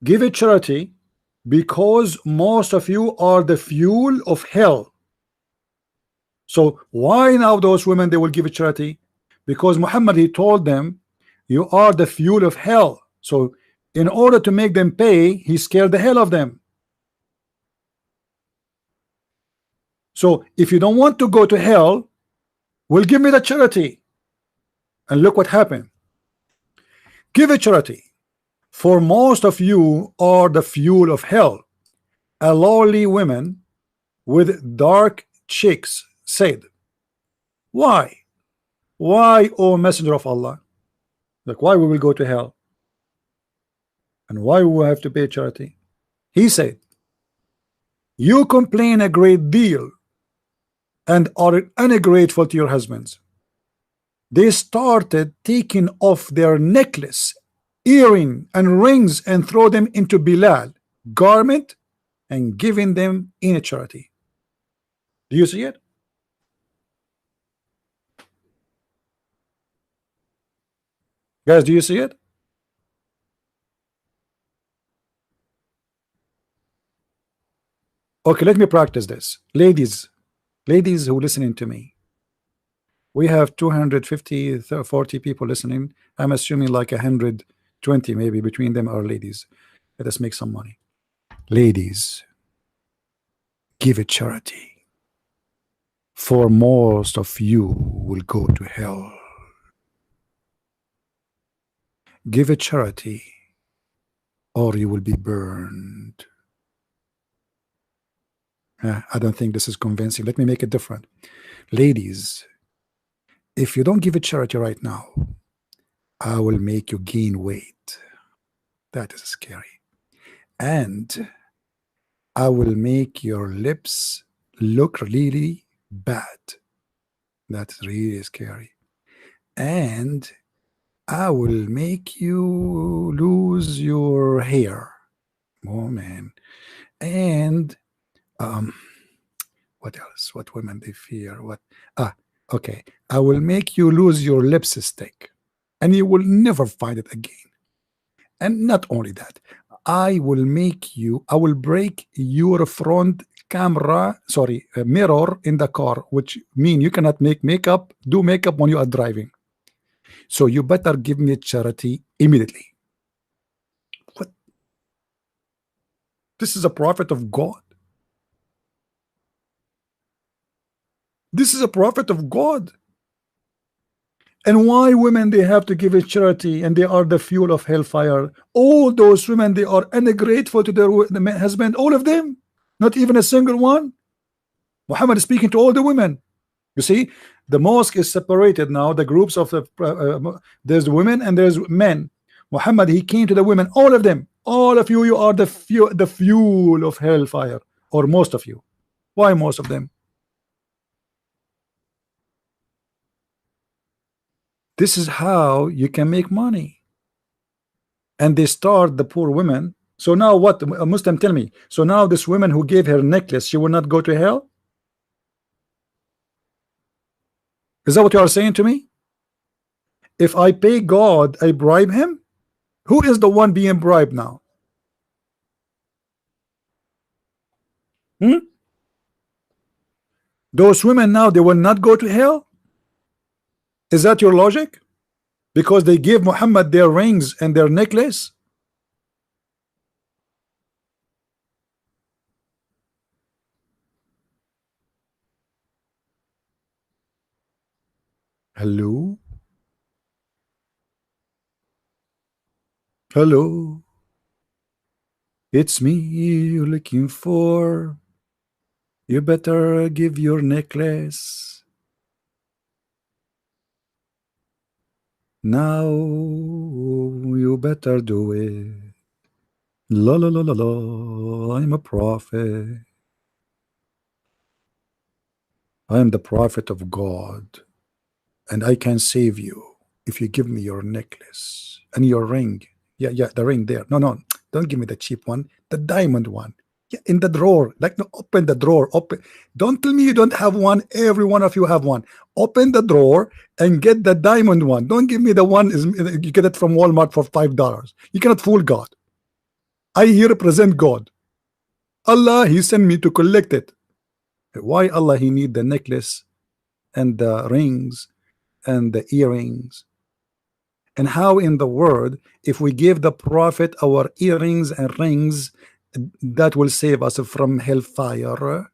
S1: Give it charity because most of you are the fuel of hell. So why now those women, they will give it charity? Because Muhammad, he told them, you are the fuel of hell. So in order to make them pay, he scared the hell of them. So if you don't want to go to hell, well, give me the charity. And look what happened. Give it charity, for most of you are the fuel of hell. A lowly woman with dark cheeks said, why? Why, O Messenger of Allah? Like, why we will go to hell? And why we will have to pay charity? He said, you complain a great deal and are ungrateful to your husbands. They started taking off their necklace, earring, and rings and throw them into Bilal garment and giving them in a charity. Do you see it? Guys, do you see it? Okay, let me practice this. Ladies who listening to me, we have 250 40 people listening. I'm assuming like 120 maybe between them are ladies. Let us make some money. Ladies, give it charity, for most of you will go to hell. Give it charity, or you will be burned. I don't think this is convincing. Let me make it different. Ladies, if you don't give it charity right now, I will make you gain weight. That is scary. And I will make your lips look really bad. That's really scary. And I will make you lose your hair. Oh man. And what else? What women they fear? What okay. I will make you lose your lipstick. And you will never find it again. And not only that, I will break your front mirror in the car, which mean you cannot do makeup when you are driving. So you better give me charity immediately. What? This is a prophet of God. This is a prophet of God. And why women they have to give it charity and they are the fuel of hellfire? All those women they are ungrateful to their husband, all of them, not even a single one. Muhammad is speaking to all the women. You see, the mosque is separated now. The groups of the there's women and there's men. Muhammad he came to the women, all of them. All of you, you are the fuel of hellfire, or most of you. Why most of them? This is how you can make money. And they start the poor women. So now what? A Muslim tell me. So now this woman who gave her necklace, she will not go to hell? Is that what you are saying to me? If I pay God, I bribe him? Who is the one being bribed now? Those women now, they will not go to hell? Is that your logic? Because they gave Muhammad their rings and their necklace? Hello? Hello? It's me you're looking for. You better give your necklace. Now you better do it. La la la la la. I'm a prophet. I am the prophet of God. And I can save you if you give me your necklace and your ring. Yeah, the ring there. No, don't give me the cheap one. The diamond one. Yeah, in the drawer. Like, no, open the drawer. Open. Don't tell me you don't have one. Every one of you have one. Open the drawer and get the diamond one. Don't give me the one you get it from Walmart for $5. You cannot fool God. I here represent God. Allah, He sent me to collect it. Why Allah He need the necklace and the rings and the earrings? And how in the world, if we give the prophet our earrings and rings, that will save us from hellfire?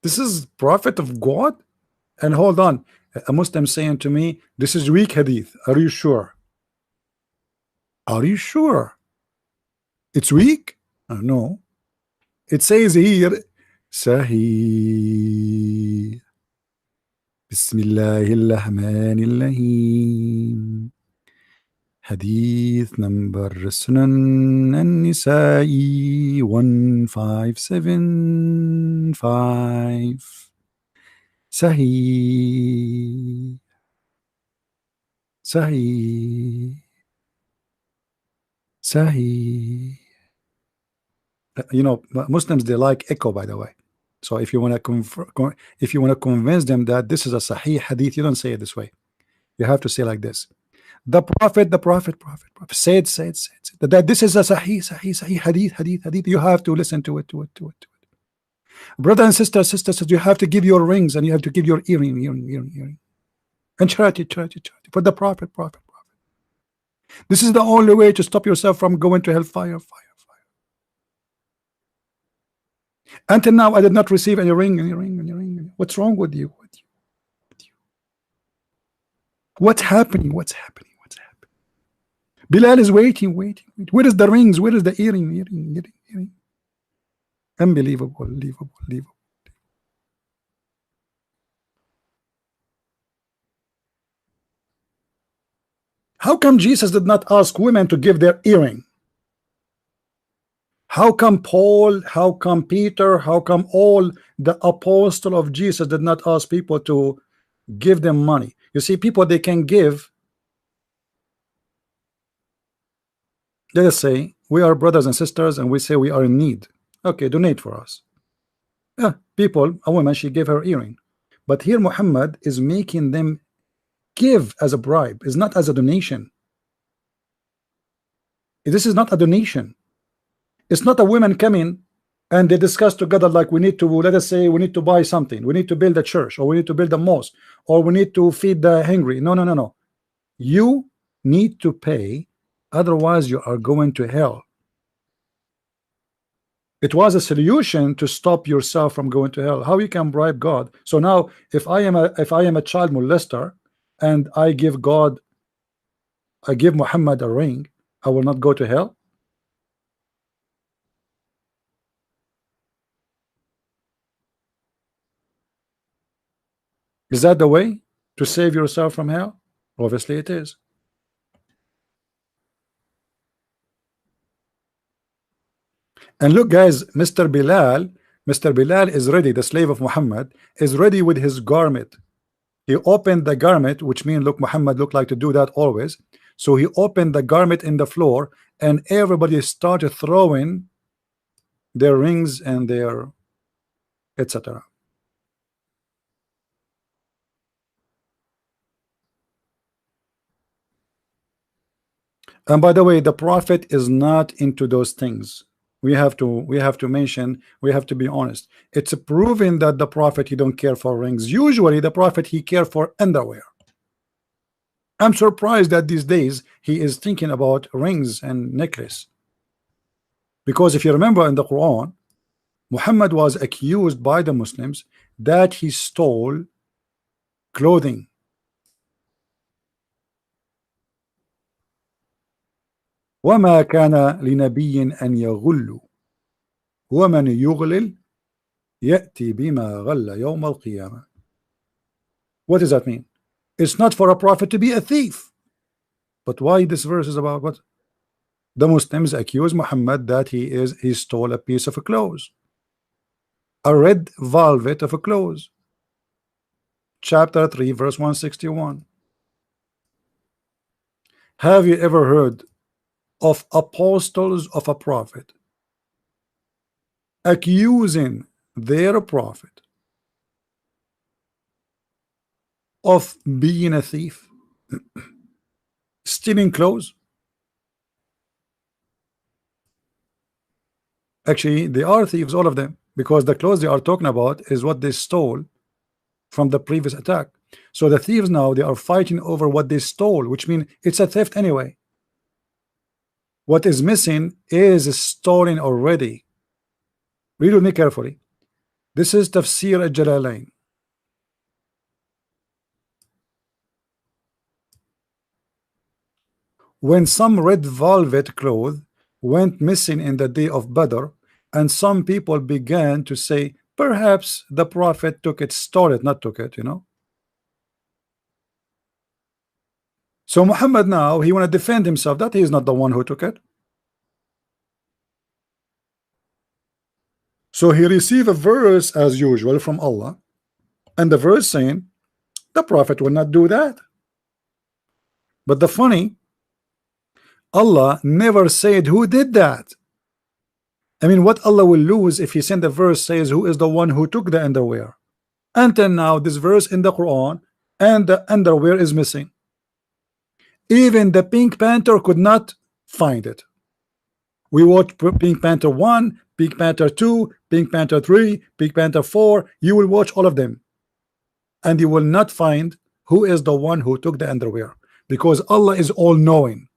S1: This is prophet of God? And hold on, a Muslim saying to me, this is weak hadith. Are you sure? Are you sure? It's weak? No. It says here, Sahih. Bismillahirrahmanirrahim. Hadith number Sunan An-Nisa'i 1575. Sahih. Sahih. Sahih. You know, Muslims, they like echo, by the way. So if you want to convince them that this is a Sahih hadith, you don't say it this way. You have to say like this: the prophet said that this is a Sahih hadith. You have to listen to it. Brother and sisters, you have to give your rings and you have to give your earring. And charity for the prophet. This is the only way to stop yourself from going to hellfire. Until now, I did not receive any ring. What's wrong with you? What's happening? What's happening? What's happening? Bilal is waiting, waiting, waiting. Where is the rings? Where is the earring? Earring, earring, earring. Unbelievable, unbelievable, unbelievable. How come Jesus did not ask women to give their earring? How come Paul, how come Peter, how come all the apostle of Jesus did not ask people to give them money? You see, people, they can give. Let us say we are brothers and sisters and we say we are in need. Okay, donate for us. Yeah, people, a woman, she gave her earring. But here Muhammad is making them give as a bribe. It's not as a donation. This is not a donation. It's not a woman coming and they discuss together like we need to, let us say we need to buy something, we need to build a church, or we need to build a mosque, or we need to feed the hungry. No, no, no, no. You need to pay, otherwise you are going to hell. It was a solution to stop yourself from going to hell. How you can bribe God? So now if I am a child molester and I give Muhammad a ring, I will not go to hell. Is that the way to save yourself from hell? Obviously it is. And look guys, Mr. Bilal is ready. The slave of Muhammad is ready with his garment. He opened the garment, which means, look, Muhammad looked like to do that always. So he opened the garment in the floor and everybody started throwing their rings and their etc. And by the way, the prophet is not into those things. We have to mention, we have to be honest. It's proven that the prophet, he don't care for rings. Usually the prophet, he care for underwear. I'm surprised that these days he is thinking about rings and necklace. Because if you remember in the Quran, Muhammad was accused by the Muslims that he stole clothing. وما كان لنبي أن يغل ومن يغلل يأتي بما غل يوم القيامة. What does that mean? It's not for a prophet to be a thief. But why this verse is about what? The Muslims accuse Muhammad that he stole a piece of clothes, a red velvet of a clothes. Chapter 3 verse 161. Have you ever heard of apostles of a prophet accusing their prophet of being a thief, stealing clothes? Actually, they are thieves, all of them, because the clothes they are talking about is what they stole from the previous attack. So the thieves now, they are fighting over what they stole, which means it's a theft anyway. What is missing is stolen already. Read with me carefully. This is Tafsir al-Jalalain. When some red velvet cloth went missing in the day of Badr, and some people began to say, perhaps the prophet took it, stole it, not took it, you know. So Muhammad now, he want to defend himself that he is not the one who took it. So he received a verse as usual from Allah, and the verse saying the prophet will not do that. But the funny, Allah never said who did that. I mean, what Allah will lose if he send a verse says who is the one who took the underwear? Until now, this verse in the Quran and the underwear is missing. Even the Pink Panther could not find it. We watched Pink Panther 1, Pink Panther 2, Pink Panther 3, Pink Panther 4. You will watch all of them, and you will not find who is the one who took the underwear, because Allah is all-knowing.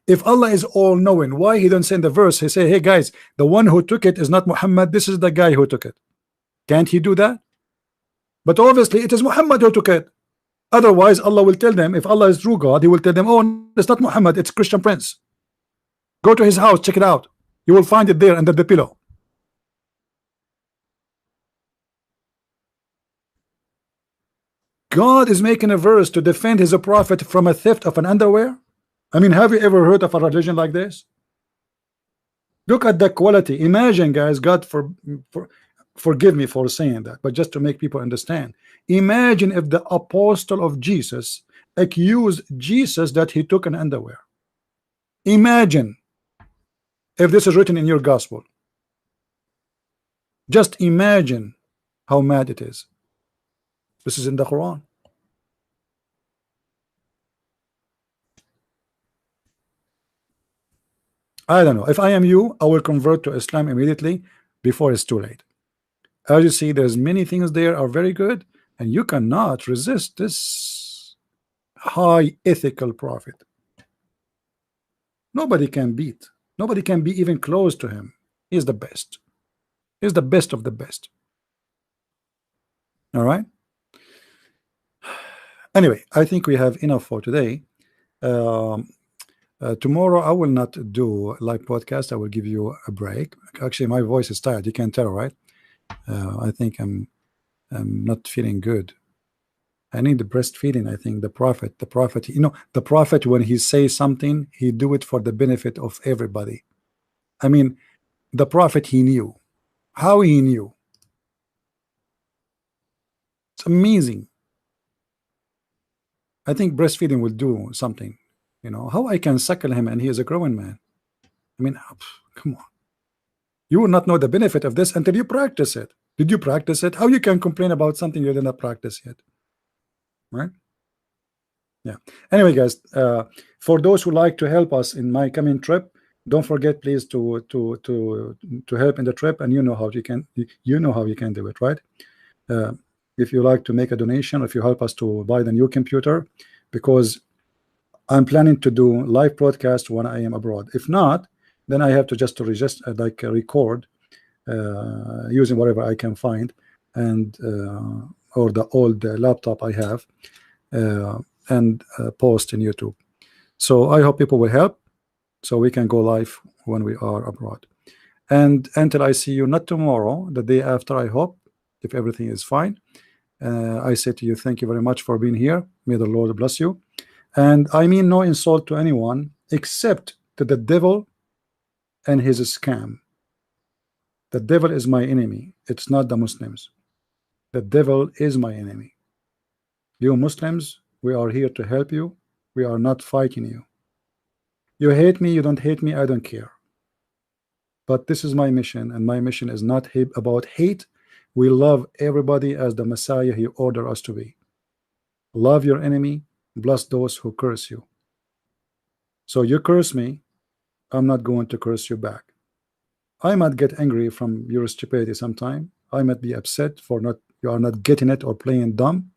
S1: If Allah is all-knowing, why he don't send the verse? He say, hey guys, the one who took it is not Muhammad, this is the guy who took it. Can't he do that? But obviously it is Muhammad who took it. Otherwise, Allah will tell them, if Allah is true God, He will tell them, oh, it's not Muhammad, it's Christian Prince. Go to his house, check it out. You will find it there under the pillow. God is making a verse to defend his prophet from a theft of an underwear. I mean, have you ever heard of a religion like this? Look at the quality. Imagine, guys, God forgive me for saying that, but just to make people understand. Imagine if the apostle of Jesus accused Jesus that he took an underwear. Imagine if this is written in your gospel. Just imagine how mad it is. This is in the Quran. I don't know. If I am you, I will convert to Islam immediately before it's too late. As you see, there's many things there are very good, and you cannot resist this high ethical prophet. Nobody can beat. Nobody can be even close to him. He's the best. He's the best of the best. All right. Anyway, I think we have enough for today. Tomorrow I will not do live podcast. I will give you a break. Actually, my voice is tired. You can tell, right? I think I'm not feeling good. I need the breastfeeding. I think the prophet, you know, the prophet, when he says something, he do it for the benefit of everybody. I mean, the prophet, he knew. How he knew? It's amazing. I think breastfeeding will do something. You know, how I can suckle him and he is a growing man. I mean, come on. You will not know the benefit of this until you practice it. Did you practice it? How you can complain about something you did not practice yet? Right? Yeah. Anyway, guys, for those who like to help us in my coming trip, don't forget, please, to help in the trip, and you know how you can do it, right? If you like to make a donation, if you help us to buy the new computer, because I'm planning to do live broadcast when I am abroad. If not, then I have to just to register, like record using whatever I can find, and or the old laptop I have, and post in YouTube. So I hope people will help, so we can go live when we are abroad. And until I see you, not tomorrow, the day after, I hope, if everything is fine, I say to you, thank you very much for being here. May the Lord bless you. And I mean no insult to anyone except to the devil and his scam. The devil is my enemy. It's not the Muslims. The devil is my enemy. You Muslims, we are here to help you. We are not fighting you. You hate me, you don't hate me, I don't care. But this is my mission, and my mission is not about hate. We love everybody as the Messiah he ordered us to be. Love your enemy, bless those who curse you. So you curse me, I'm not going to curse you back. I might get angry from your stupidity sometime. I might be upset for you are not getting it or playing dumb,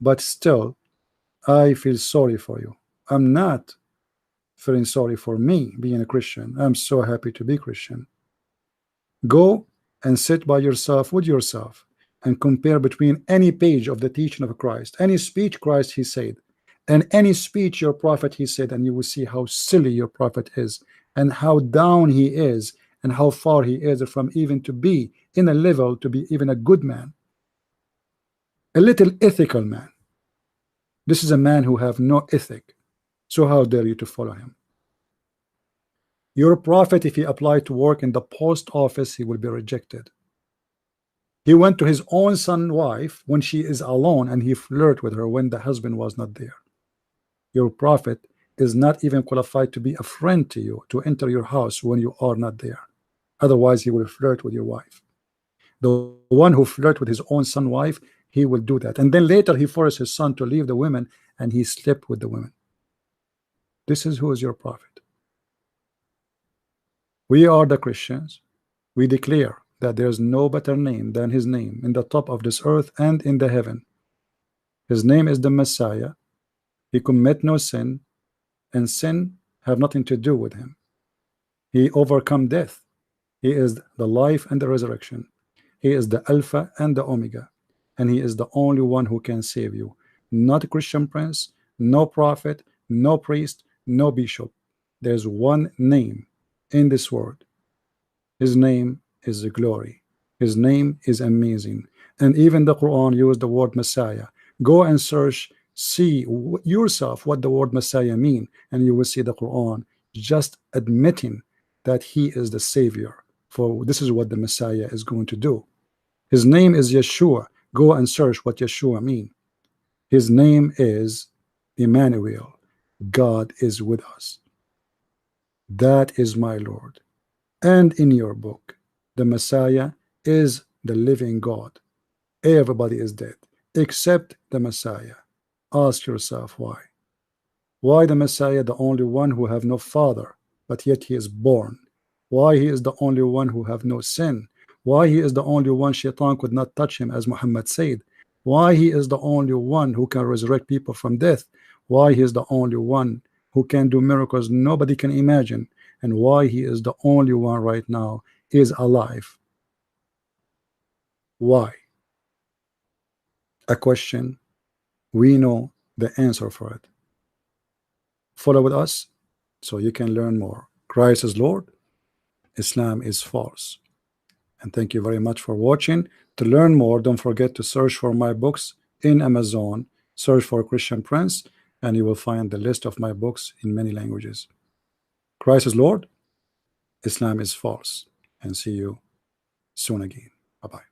S1: but still I feel sorry for you. I'm not feeling sorry for me being a Christian. I'm so happy to be Christian. Go and sit by yourself with yourself and compare between any page of the teaching of Christ, any speech Christ he said, and any speech your prophet he said, and you will see how silly your prophet is, and how down he is, and how far he is from even to be in a level to be even a good man, a little ethical man. This is a man who have no ethic. So how dare you to follow him? Your prophet, if he applied to work in the post office, he will be rejected. He went to his own son's wife when she is alone, and he flirted with her when the husband was not there. Your prophet is not even qualified to be a friend to you, to enter your house when you are not there. Otherwise, he will flirt with your wife. The one who flirts with his own son's wife, he will do that. And then later he forced his son to leave the women, and he slept with the women. This is who is your prophet. We are the Christians. We declare that there is no better name than his name in the top of this earth and in the heaven. His name is the Messiah. He commit no sin, and sin have nothing to do with him. He overcome death. He is the life and the resurrection. He is the Alpha and the Omega, and he is the only one who can save you. not a Christian prince, no prophet, no priest, no bishop. There's one name in this world. His name is glory. His name is amazing. And even the Quran used the word Messiah. Go and search, see yourself what the word Messiah mean, and you will see the Quran just admitting that he is the savior. For this is what the Messiah is going to do. His name is Yeshua. Go and search what Yeshua mean. His name is Emmanuel. God is with us. That is my Lord. And in your book, the Messiah is the living God. Everybody is dead except the Messiah. Ask yourself why. Why the Messiah, the only one who have no father, but yet he is born? Why he is the only one who have no sin? Why he is the only one Shaitan could not touch him, as Muhammad said? Why he is the only one who can resurrect people from death? Why he is the only one who can do miracles nobody can imagine? And why he is the only one right now is alive? Why? A question. We know the answer for it. Follow with us so you can learn more. Christ is Lord, Islam is false. And thank you very much for watching. To learn more, don't forget to search for my books in Amazon. Search for Christian Prince, and you will find the list of my books in many languages. Christ is Lord, Islam is false. And see you soon again. Bye-bye.